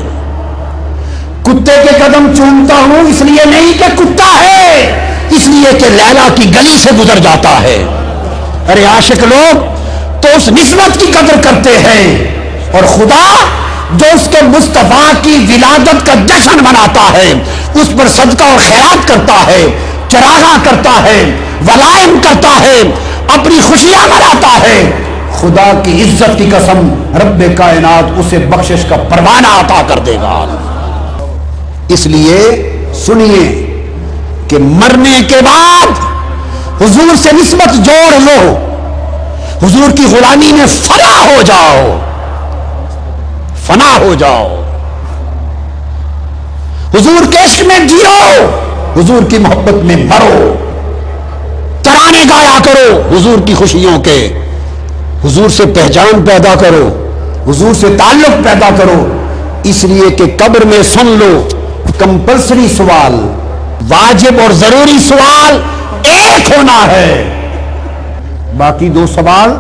کتے کے قدم چومتا ہوں اس لیے نہیں کہ کتا ہے، اس لیے کہ لیلا کی گلی سے گزر جاتا ہے۔ ارے عاشق لوگ تو اس نسبت کی قدر کرتے ہیں، اور خدا جو اس کے مصطفیٰ کی ولادت کا جشن مناتا ہے، اس پر صدقہ اور خیرات کرتا ہے، چراغاں کرتا ہے، ولائم کرتا ہے، اپنی خوشیاں مناتا ہے، خدا کی عزت کی قسم رب کائنات اسے بخشش کا پروانہ عطا کر دے گا۔ اس لیے سنیے کہ مرنے کے بعد حضور سے نسبت جوڑ لو، حضور کی غلامی میں فنا ہو جاؤ، فنا ہو جاؤ، حضور کے عشق میں جیو، حضور کی محبت میں مرو، ترانے گایا کرو حضور کی خوشیوں کے، حضور سے پہچان پیدا کرو، حضور سے تعلق پیدا کرو۔ اس لیے کہ قبر میں سن لو، کمپلسری سوال، واجب اور ضروری سوال ایک ہونا ہے، باقی دو سوال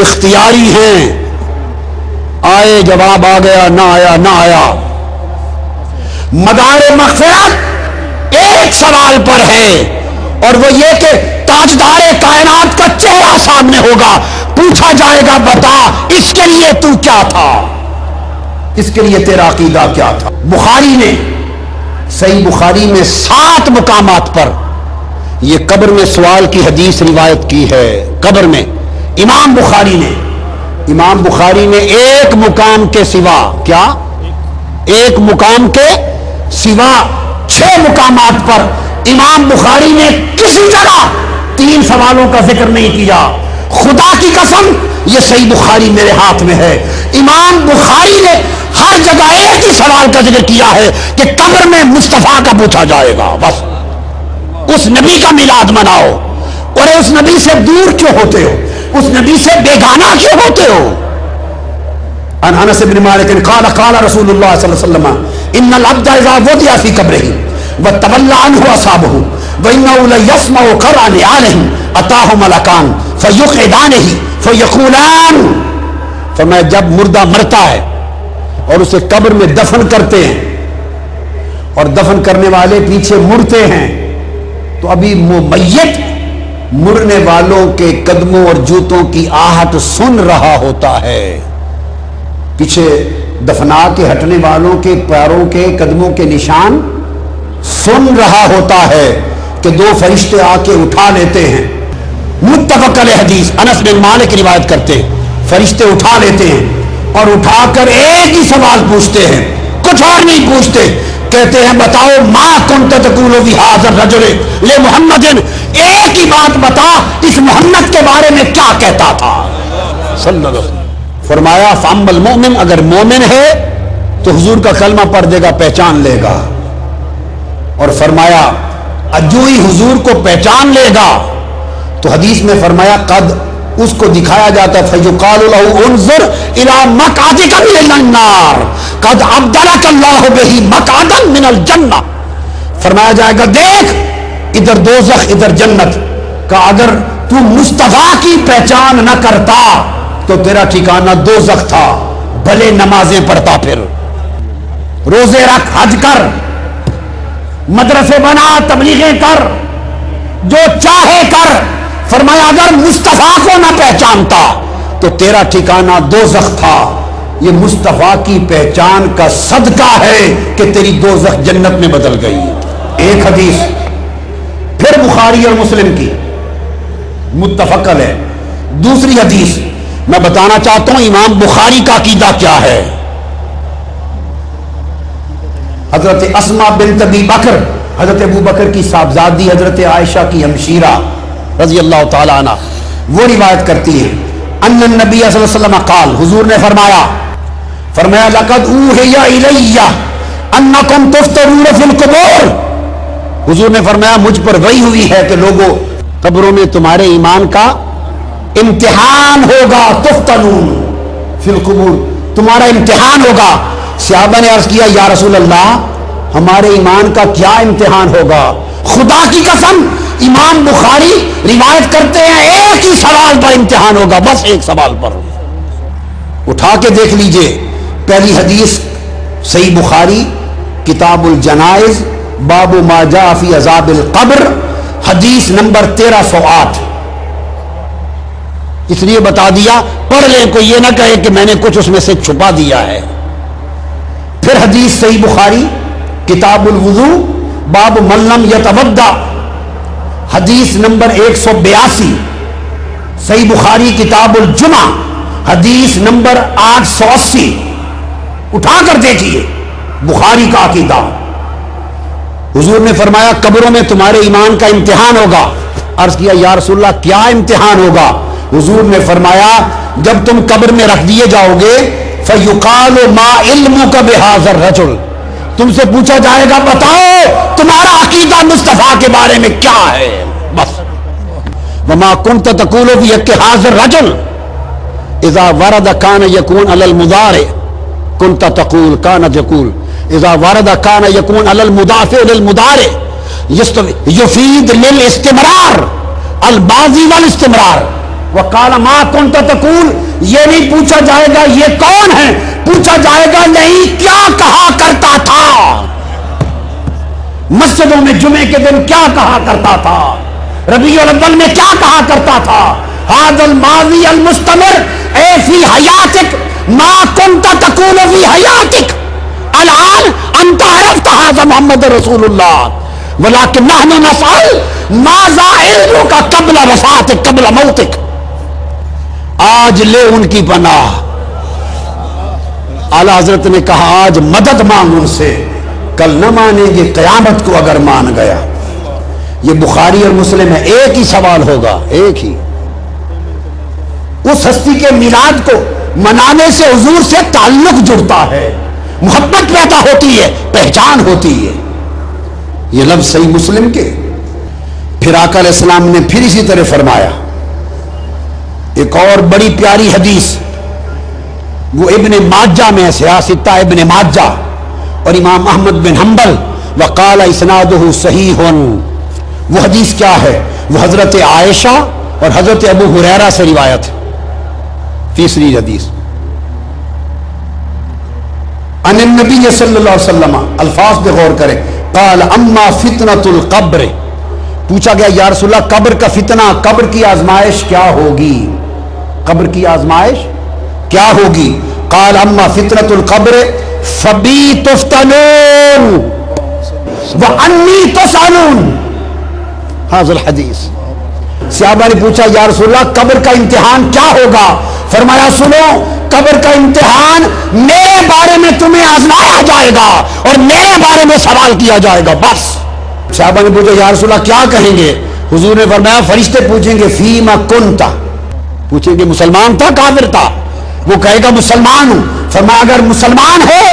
اختیاری ہیں، آئے جواب آ گیا، نہ آیا نہ آیا۔ مدار مغفرت ایک سوال پر ہے، اور وہ یہ کہ تاجدار کائنات کا چہرہ سامنے ہوگا، پوچھا جائے گا بتا اس کے لیے تو کیا تھا، اس کے لیے تیرا عقیدہ کیا تھا۔ بخاری نے صحیح بخاری میں 7 مقامات پر یہ قبر میں سوال کی حدیث روایت کی ہے۔ قبر میں امام بخاری نے ایک مقام کے سوا، کیا ایک مقام کے سوا 6 مقامات پر امام بخاری نے کسی جگہ 3 سوالوں کا ذکر نہیں کیا۔ خدا کی قسم یہ صحیح بخاری میرے ہاتھ میں ہے، امام بخاری نے ہر جگہ ایک ہی سوال کا ذکر کیا ہے کہ قبر میں مصطفیٰ کا پوچھا جائے گا، بس اس نبی کا میلاد مناؤ۔ اور اس نبی سے دور کیوں ہوتے ہو، اس نبی سے بیگانہ کیوں ہوتے ہو؟ عن انس بن مالک قال قال رسول اللہ صلی اللہ علیہ وسلم ان العبد اذا وضع في قبره وتولى عنه اصحابه وانه ليسمع قرع نعالهم اتاه ملكان فيقعدانه فيقولان، فرمایا جب مردہ مرتا ہے اور اسے قبر میں دفن کرتے ہیں اور دفن کرنے والے پیچھے مڑتے ہیں تو ابھی وہ میت مرنے والوں کے قدموں اور جوتوں کی آہٹ سن رہا ہوتا ہے، پیچھے دفنا کے ہٹنے والوں کے پیروں کے قدموں کے نشان سن رہا ہوتا ہے کہ 2 فرشتے آ کے اٹھا لیتے ہیں۔ متفق علیہ حدیث، انس بن مالک روایت کرتے ہیں، فرشتے اٹھا لیتے ہیں اور اٹھا کر ایک ہی سوال پوچھتے ہیں، کچھ اور نہیں پوچھتے، کہتے ہیں بتاؤ ما کنت تقول فی ھذا الرجل لمحمد، ایک ہی بات بتا اس محمد کے بارے میں کیا کہتا تھا صلی اللہ علیہ وسلم۔ فرمایا فاما المؤمن، اگر مومن ہے تو حضور کا کلمہ پڑھ دے گا، پہچان لے گا، اور فرمایا جو ہی حضور کو پہچان لے گا تو حدیث میں فرمایا قد، اس کو دکھایا جاتا ہے فیقال له انظر الى مقعدک من النار قد ابدلک اللہ بہ مقعدا من الجنہ، فرمایا جائے گا دیکھ ادھر دوزخ ادھر جنت کا، اگر تو مصطفیٰ کی پہچان نہ کرتا تو تیرا ٹھکانہ دوزخ تھا، بھلے نمازیں پڑھتا، پھر روزے رکھ، حج کر، مدرسے بنا، تبلیغیں کر، جو چاہے کر، فرمایا اگر مصطفیٰ کو نہ پہچانتا تو تیرا ٹھکانہ دوزخ تھا، یہ مصطفیٰ کی پہچان کا صدقہ ہے کہ تیری دوزخ جنت میں بدل گئی۔ ایک حدیث پھر بخاری اور مسلم کی متفق ہے، دوسری حدیث میں بتانا چاہتا ہوں امام بخاری کا عقیدہ کیا ہے. حضرت اسماء بنت ابی بکر، حضرت ابو بکر کی صاحبزادی، حضرت عائشہ کی ہمشیرہ رضی اللہ تعالی عنہ، وہ روایت کرتی ہے ان النبی صلی اللہ علیہ وسلم قال، حضور نے فرمایا لقد اوحی الی انکم تفتنون فی القبور. حضور نے فرمایا مجھ پر وحی ہوئی ہے کہ لوگوں قبروں میں تمہارے ایمان کا امتحان ہوگا. تفتنون فی القبور، تمہارا امتحان ہوگا. صحابہ نے عرض کیا یا رسول اللہ ہمارے ایمان کا کیا امتحان ہوگا؟ خدا کی قسم امام بخاری روایت کرتے ہیں ایک ہی سوال پر امتحان ہوگا، بس ایک سوال پر. اٹھا کے دیکھ لیجئے پہلی حدیث صحیح بخاری کتاب الجنائز باب ما جاء فی عذاب القبر، حدیث نمبر 1308. اس لیے بتا دیا، پڑھ لیں، کوئی یہ نہ کہے کہ میں نے کچھ اس میں سے چھپا دیا ہے. پھر حدیث صحیح بخاری کتاب الوضو باب من لم یتوضا، حدیث نمبر 182. صحیح بخاری کتاب الجمعہ حدیث نمبر 880. اٹھا کر دیکھیے بخاری کا عقیدہ. حضور نے فرمایا قبروں میں تمہارے ایمان کا امتحان ہوگا. عرض کیا یا رسول اللہ کیا امتحان ہوگا؟ حضور نے فرمایا جب تم قبر میں رکھ دیے جاؤ گے فَيُقَالُ مَا عِلْمُكَ بِهَذَا الرَّجُلِ، تم سے پوچھا جائے گا بتاؤ تمہارا عقیدہ مصطفیٰ کے بارے میں کیا ہے؟ بس وَمَا كُنْتَ تَقُولُ فِي حَقِّ هَذَا الرَّجُلِ اذا ورد كان يكون على المضارع كنت تقول كان يقول اذا ورد كان يكون على المضاف للمضارع يفيد للاستمرار الماضي والاستمرار. وقال ما كنت تقول، یہ نہیں پوچھا جائے گا یہ کون ہے، پوچھا جائے گا نہیں کیا کہا کرتا تھا، مسجدوں میں جمعے کے دن کیا کہا کرتا تھا، ربیع الاول میں کیا کہا کرتا تھا. هذا الماضي المستمر اے فی حیاتک ما كنت تقول فی حیاتک. الان انت عرفت هذا محمد رسول اللہ ولكن نحن نسأل ماذا علمك قبل وفاتك قبل موتك. آج لے ان کی پناہ. اعلی حضرت نے کہا آج مدد مانگ ان سے، کل نہ مانیں گے قیامت کو اگر مان گیا. یہ بخاری اور مسلم ہے. ایک ہی سوال ہوگا، ایک ہی. اس ہستی کے میلاد کو منانے سے حضور سے تعلق جڑتا ہے، محبت پیدا ہوتی ہے، پہچان ہوتی ہے. یہ لفظ صحیح مسلم کے. پھر آقا علیہ السلام نے پھر اسی طرح فرمایا ایک اور بڑی پیاری حدیث، وہ ابن ماجہ میں ہے، سیاستہ ابن ماجہ اور امام احمد بن حنبل. وقال اسنادہ صحیح. وہ حدیث کیا ہے؟ وہ حضرت عائشہ اور حضرت ابو ہریرہ سے روایت ہے. تیسری حدیث ان النبی صلی اللہ علیہ وسلم، الفاظ پہ غور کریں. قال اما فتنۃ القبر، پوچھا گیا یا رسول اللہ قبر کا فتنہ، قبر کی آزمائش کیا ہوگی؟ قبر کی آزمائش کیا ہوگی؟ قال اما فتنۃ القبر فبی تفتنون وانی تسألون. هذا الحدیث. صحابہ نے پوچھا یا رسول اللہ قبر کا امتحان کیا ہوگا؟ فرمایا سنو قبر کا امتحان میرے بارے میں تمہیں آزمایا جائے گا اور میرے بارے میں سوال کیا جائے گا. بس. صحابہ نے پوچھا یا رسول اللہ کیا کہیں گے؟ حضور نے فرمایا فرشتے پوچھیں گے فیما کنتا، پوچھیں گے مسلمان تھا کافر تھا؟ وہ کہے گا مسلمان ہوں. فرمایا اگر مسلمان ہے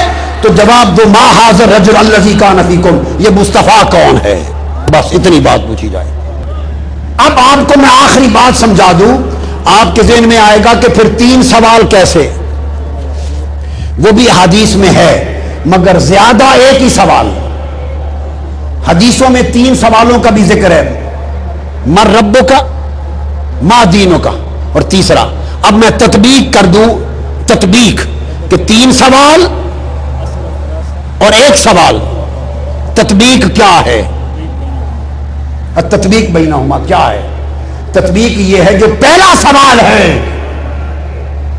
تو جواب دو ما ھذا الرجل الذی کان فیکم، یہ مصطفیٰ کون ہے؟ بس اتنی بات پوچھی جائے. اب آپ کو میں آخری بات سمجھا دوں، آپ کے ذہن میں آئے گا کہ پھر 3 سوال کیسے؟ وہ بھی حدیث میں ہے مگر زیادہ ایک ہی سوال. حدیثوں میں 3 سوالوں کا بھی ذکر ہے، من ربک ما دینک اور تیسرا. اب میں تطبیق کر دوں، تطبیق کہ 3 سوال اور 1 سوال. تطبیق کیا ہے؟ التطبیق بینہما کیا ہے؟ تطبیق یہ ہے جو پہلا سوال ہے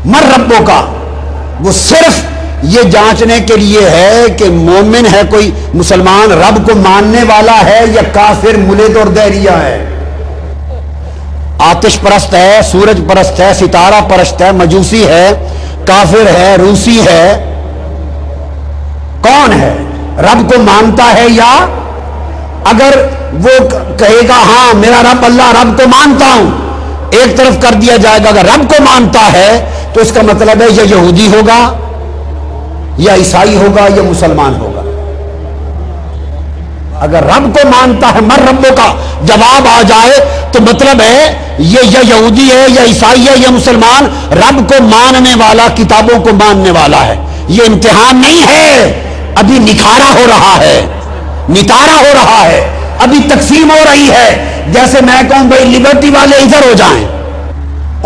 من ربو کا، وہ صرف یہ جانچنے کے لیے ہے کہ مومن ہے کوئی مسلمان رب کو ماننے والا ہے یا کافر ملحد اور دہریہ ہے. آتش پرست ہے، سورج پرست ہے، ستارہ پرست ہے، مجوسی ہے، کافر ہے، روسی ہے، کون ہے؟ رب کو مانتا ہے یا اگر وہ کہے گا ہاں میرا رب اللہ رب کو مانتا ہوں، ایک طرف کر دیا جائے گا. اگر رب کو مانتا ہے تو اس کا مطلب ہے یہ یہودی ہوگا یا عیسائی ہوگا یا مسلمان ہوگا. اگر رب کو مانتا ہے مر ربوں کا جواب آ جائے تو مطلب ہے یہ یا یہودی ہے یا عیسائی ہے یا مسلمان. رب کو ماننے والا کتابوں کو ماننے والا ہے. یہ امتحان نہیں ہے، ابھی نکھارا ہو رہا ہے، نتارا ہو رہا ہے، ابھی تقسیم ہو رہی ہے. جیسے میں کہوں بھائی لبرٹی والے ادھر ہو جائیں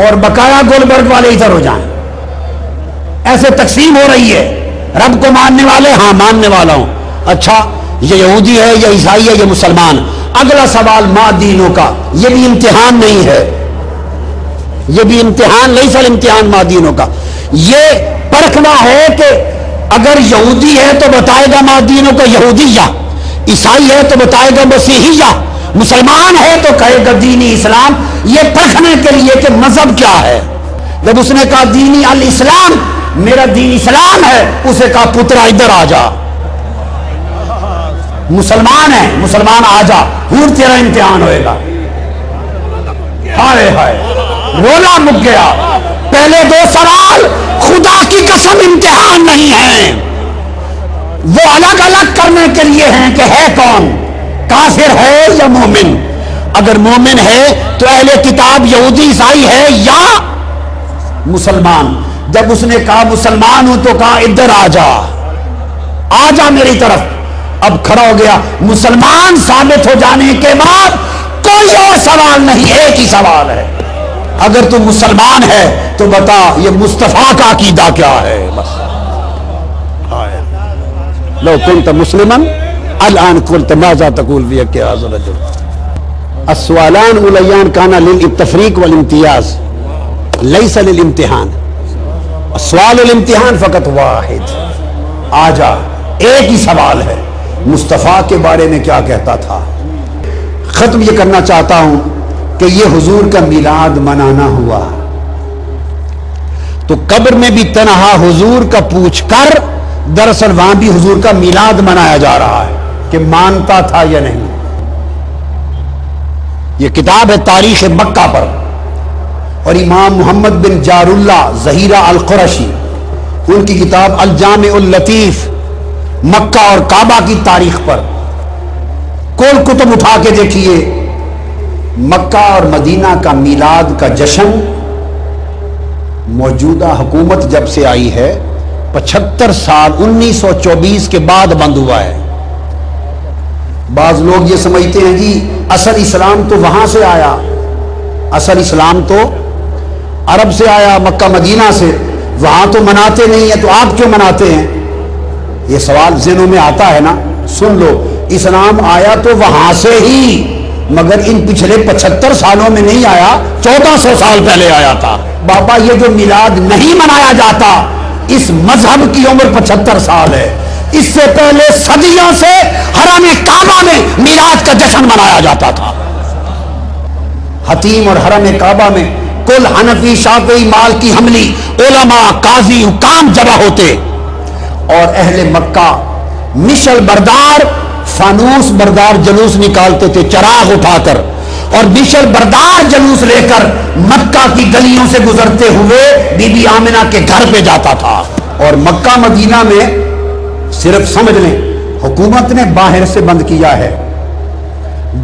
اور بقایا گولبرگ والے ادھر ہو جائیں، ایسے تقسیم ہو رہی ہے. رب کو ماننے والے ہاں ماننے والا ہوں، اچھا یہ یہودی ہے یا عیسائی ہے یا مسلمان. اگلا سوال ماں دینوں کا، یہ بھی امتحان نہیں ہے، یہ بھی امتحان نہیں سر، امتحان ماں دینوں کا. یہ پرکھنا ہے کہ اگر یہودی ہے تو بتائے گا ماں دینوں کا یہودیہ، عیسائی ہے تو بتائے گا مسیحیہ، مسلمان ہے تو کہے گا دینی اسلام. یہ پرکھنے کے لیے کہ مذہب کیا ہے. جب اس نے کہا دینی الاسلام، میرا دین اسلام ہے، اسے کہا پترا ادھر آ جا، مسلمان ہے مسلمان آ جا، پھر تیرا امتحان ہوئے گا. ہائے ہائے رولا مک گیا. پہلے دو سوال خدا کی قسم امتحان نہیں ہیں، وہ الگ الگ کرنے کے لیے ہیں کہ ہے کون، کافر ہے یا مومن. اگر مومن ہے تو اہل کتاب یہودی عیسائی ہے یا مسلمان. جب اس نے کہا مسلمان ہوں تو کہا ادھر آ جا، آ جا میری طرف. اب کھڑا ہو گیا. مسلمان ثابت ہو جانے کے بعد کوئی اور سوال نہیں، ایک ہی سوال ہے. اگر تو مسلمان ہے تو بتا یہ مصطفیٰ کا عقیدہ کیا ہے. بس لو كنت مسلما الان قلت ماذا تقول في هذا الرجل. السؤالان الاوليان كان للتفريق والامتياز ليس للامتحان. السؤال الامتحان فقط واحد. آ جا، ایک ہی سوال ہے، مصطفیٰ کے بارے میں کیا کہتا تھا. ختم یہ کرنا چاہتا ہوں کہ یہ حضور کا میلاد منانا ہوا تو قبر میں بھی تنہا حضور کا پوچھ کر، دراصل وہاں بھی حضور کا میلاد منایا جا رہا ہے کہ مانتا تھا یا نہیں. یہ کتاب ہے تاریخ مکہ پر، اور امام محمد بن جار اللہ ظہیرہ القرشی، ان کی کتاب الجامع اللطیف مکہ اور کعبہ کی تاریخ پر. کل کتب اٹھا کے دیکھیے، مکہ اور مدینہ کا میلاد کا جشن موجودہ حکومت جب سے آئی ہے 75 سال 1924 کے بعد بند ہوا ہے. بعض لوگ یہ سمجھتے ہیں جی اصل اسلام تو وہاں سے آیا، اصل اسلام تو عرب سے آیا، مکہ مدینہ سے، وہاں تو مناتے نہیں ہیں تو آپ کیوں مناتے ہیں. یہ سوال ذہنوں میں آتا ہے نا. سن لو، اسلام آیا تو وہاں سے ہی، مگر ان پچھلے 75 سالوں میں نہیں آیا، 1400 سال پہلے آیا تھا. بابا یہ جو میلاد نہیں منایا جاتا، اس مذہب کی عمر 75 سال ہے. اس سے پہلے صدیوں سے حرم کعبہ میں میلاد کا جشن منایا جاتا تھا. حتیم اور حرم کعبہ میں کل حنفی شافعی مالکی حنبلی علماء قاضی حکام جمع ہوتے، اور اہل مکہ مشل بردار فانوس بردار جلوس نکالتے تھے چراغ اٹھا کر، اور مشل بردار جلوس لے کر مکہ کی گلیوں سے گزرتے ہوئے بی بی آمنہ کے گھر پہ جاتا تھا. اور مکہ مدینہ میں صرف سمجھ لیں حکومت نے باہر سے بند کیا ہے،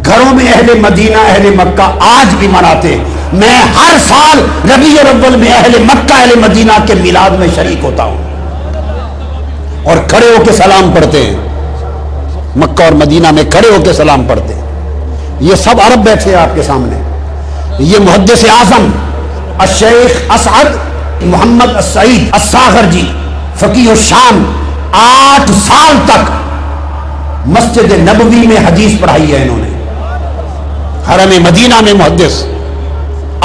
گھروں میں اہل مدینہ اہل مکہ آج بھی مناتے. میں ہر سال ربیع الاول میں اہل مکہ اہل مدینہ کے میلاد میں شریک ہوتا ہوں اور کھڑے ہو کے سلام پڑھتے ہیں. مکہ اور مدینہ میں کھڑے ہو کے سلام پڑھتے ہیں. یہ سب عرب بیٹھے ہیں آپ کے سامنے. یہ محدث اعظم الشیخ اسعد محمد السعید الصاغر جی فقیہ الشام 8 سال تک مسجد نبوی میں حدیث پڑھائی ہے. انہوں نے حرم مدینہ میں محدث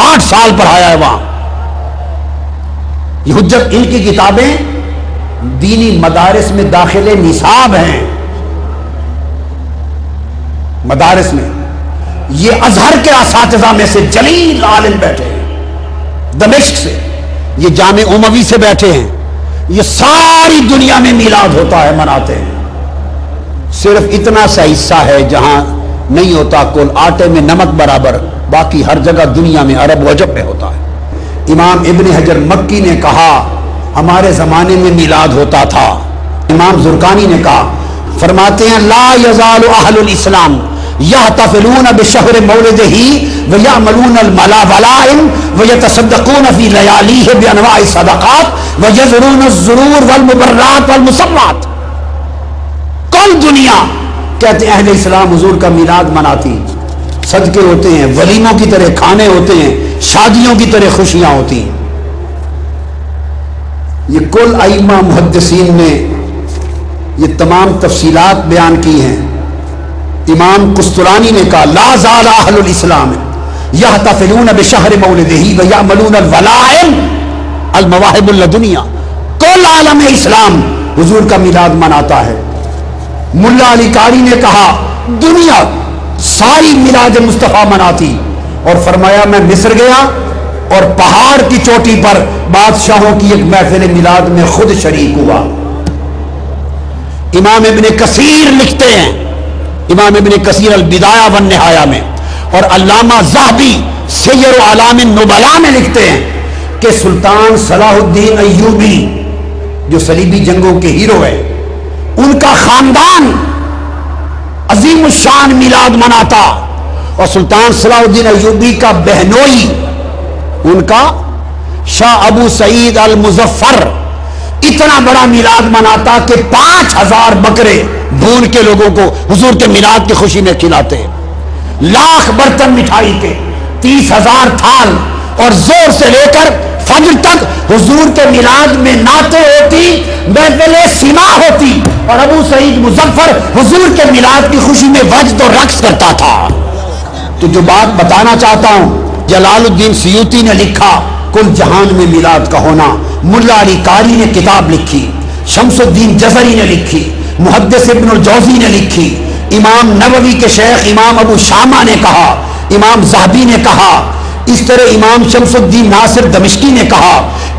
8 سال پڑھایا ہے وہاں. یہ حجت ان کی کتابیں دینی مدارس میں داخل نصاب ہیں. مدارس میں یہ ازہر کے اساتذہ میں سے جلیل عالم بیٹھے ہیں، دمشق سے، یہ جامع اموی سے بیٹھے ہیں، یہ ساری دنیا میں میلاد ہوتا ہے، مناتے ہیں۔ صرف اتنا سا حصہ ہے جہاں نہیں ہوتا، کل آٹے میں نمک برابر، باقی ہر جگہ دنیا میں عرب و عجم میں ہوتا ہے۔ امام ابن حجر مکی نے کہا ہمارے زمانے میں میلاد ہوتا تھا۔ امام زرقانی نے کہا، فرماتے ہیں لا یزال اہل الاسلام یحتفلون بشہر مولدہ ویعملون الملائم ویتصدقون فی لیالیہ بانواع الصدقات ویزرون الزرور والمبرات والمسمات۔ کل دنیا کہتے ہیں اہل اسلام حضور کا میلاد مناتی، صدقے ہوتے ہیں، ولیموں کی طرح کھانے ہوتے ہیں، شادیوں کی طرح خوشیاں ہوتی ہیں۔ یہ کل ائمہ محدثین نے یہ تمام تفصیلات بیان کی ہیں۔ امام قسطلانی نے کہا لا زال اہل الاسلام یحتفلون بشہر مولدہ ویعملون الولائم المواہب اللدنیا، کل عالم اسلام حضور کا میلاد مناتا ہے۔ ملا علی قاری نے کہا دنیا ساری میلاد مصطفیٰ مناتی، اور فرمایا میں مصر گیا اور پہاڑ کی چوٹی پر بادشاہوں کی ایک محفل میلاد میں خود شریک ہوا۔ امام ابن کثیر لکھتے ہیں، امام ابن کثیر البدایہ والنہایہ میں، اور علامہ ذہبی سیر اعلام النبلاء میں لکھتے ہیں کہ سلطان صلاح الدین ایوبی جو صلیبی جنگوں کے ہیرو ہے، ان کا خاندان عظیم الشان میلاد مناتا، اور سلطان صلاح الدین ایوبی کا بہنوئی ان کا شاہ ابو سعید المظفر اتنا بڑا میلاد مناتا کہ 5000 بکرے بھون کے لوگوں کو حضور کے میلاد کی خوشی میں کھلاتے، لاکھ برتن مٹھائی کے، 30,000 تھال، اور زور سے لے کر فجر تک حضور کے میلاد میں نعتیں ہوتی، محفل سما ہوتی، اور ابو سعید مظفر حضور کے میلاد کی خوشی میں وجد و رقص کرتا تھا۔ تو جو بات بتانا چاہتا ہوں، جلال الدین سیوطی نے لکھا کل جہان میں میلاد کا ہونا، ملا علی قاری نے کتاب لکھی، شمس الدین جزری نے لکھی، محدث ابن الجوزی نے لکھی، امام نووی کے شیخ امام ابو شامہ نے کہا، امام ذہبی نے کہا، اس طرح امام شمس الدین ناصر دمشقی نے کہا،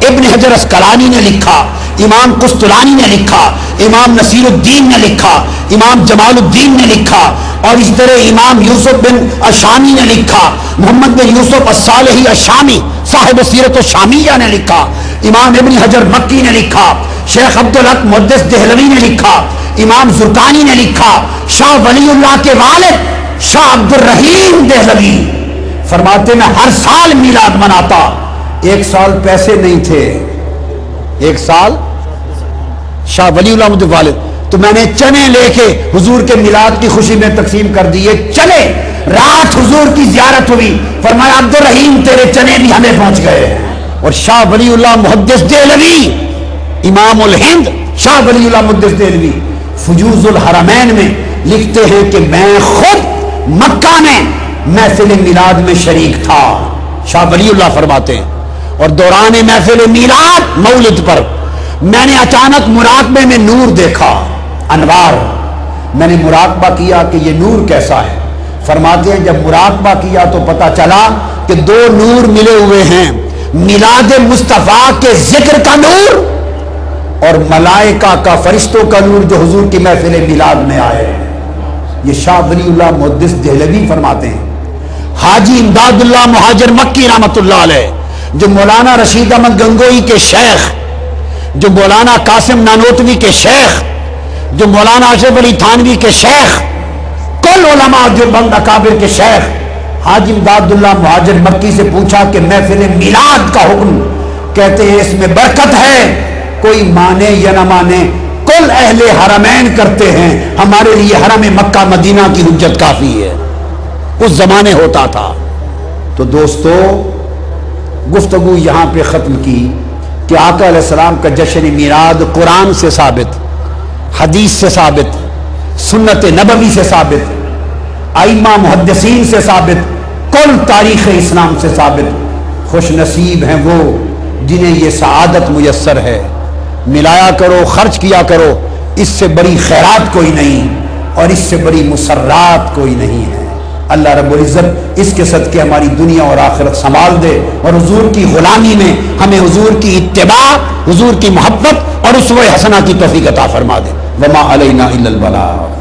ابن حجر اسقلانی نے لکھا، امام قسطلانی نے لکھا، امام نصیر الدین نے لکھا، امام جمال الدین نے لکھا، اور اس طرح امام یوسف بن الشامی نے لکھا، محمد بن یوسف الصالحی الشامی صاحب سیرت الشامیہ نے لکھا، امام ابن حجر مکی نے لکھا، شیخ عبدالحق محدث دہلوی نے لکھا، امام زرقانی نے لکھا، شاہ ولی اللہ کے والد شاہ عبد الرحیم دہلوی فرماتے میں ہر سال میلاد مناتا، ایک سال پیسے نہیں تھے، ایک سال شاہ ولی اللہ مجھے والد، تو میں نے چنے لے کے حضور کے میلاد کی خوشی میں تقسیم کر دیے، چنے، رات حضور کی زیارت ہوئی، فرمایا عبد الرحیم تیرے چنے بھی ہمیں پہنچ گئے۔ اور شاہ ولی اللہ محدث دہلوی امام الہند شاہ ولی اللہ محدث دہلوی فجوز الحرمین میں لکھتے ہیں کہ میں خود مکہ میں محفل میلاد میں شریک تھا، شاہ ولی اللہ فرماتے ہیں، اور دوران محفل میلاد مولد پر میں نے اچانک مراقبے میں نور دیکھا، انوار، میں نے مراقبہ کیا کہ یہ نور کیسا ہے، فرماتے ہیں جب مراقبہ کیا تو پتا چلا کہ دو نور ملے ہوئے ہیں، میلاد مصطفیٰ کے ذکر کا نور اور ملائکہ کا فرشتوں کا نور جو حضور کی محفل میلاد میں آئے ہیں۔ یہ شاہ ولی اللہ محدث دہلوی فرماتے ہیں۔ حاجی امداد اللہ مہاجر مکی رحمۃ اللہ علیہ جو مولانا رشید احمد گنگوئی کے شیخ، جو مولانا قاسم نانوتوی کے شیخ، جو مولانا اشرف علی تھانوی کے شیخ، کل علماء جو بند اکابر کے شیخ، حاجی امداد اللہ مہاجر مکی سے پوچھا کہ محفل میلاد کا حکم، کہتے ہیں اس میں برکت ہے، کوئی مانے یا نہ مانے کل اہل حرمین کرتے ہیں، ہمارے لیے حرم مکہ مدینہ کی حجت کافی ہے، اس زمانے ہوتا تھا۔ تو دوستو گفتگو یہاں پہ ختم کی کہ آقا علیہ السلام کا جشن میلاد قرآن سے ثابت، حدیث سے ثابت، سنت نبوی سے ثابت، ائمہ محدثین سے ثابت، کل تاریخ اسلام سے ثابت۔ خوش نصیب ہیں وہ جنہیں یہ سعادت میسر ہے، ملایا کرو، خرچ کیا کرو، اس سے بڑی خیرات کوئی نہیں اور اس سے بڑی مسرات کوئی نہیں ہے۔ اللہ رب العزت اس کے صدقے ہماری دنیا اور آخرت سنبھال دے، اور حضور کی غلامی میں ہمیں حضور کی اتباع، حضور کی محبت اور اسوہ حسنہ کی توفیق عطا فرما دے۔ وما علینا الا البلاغ۔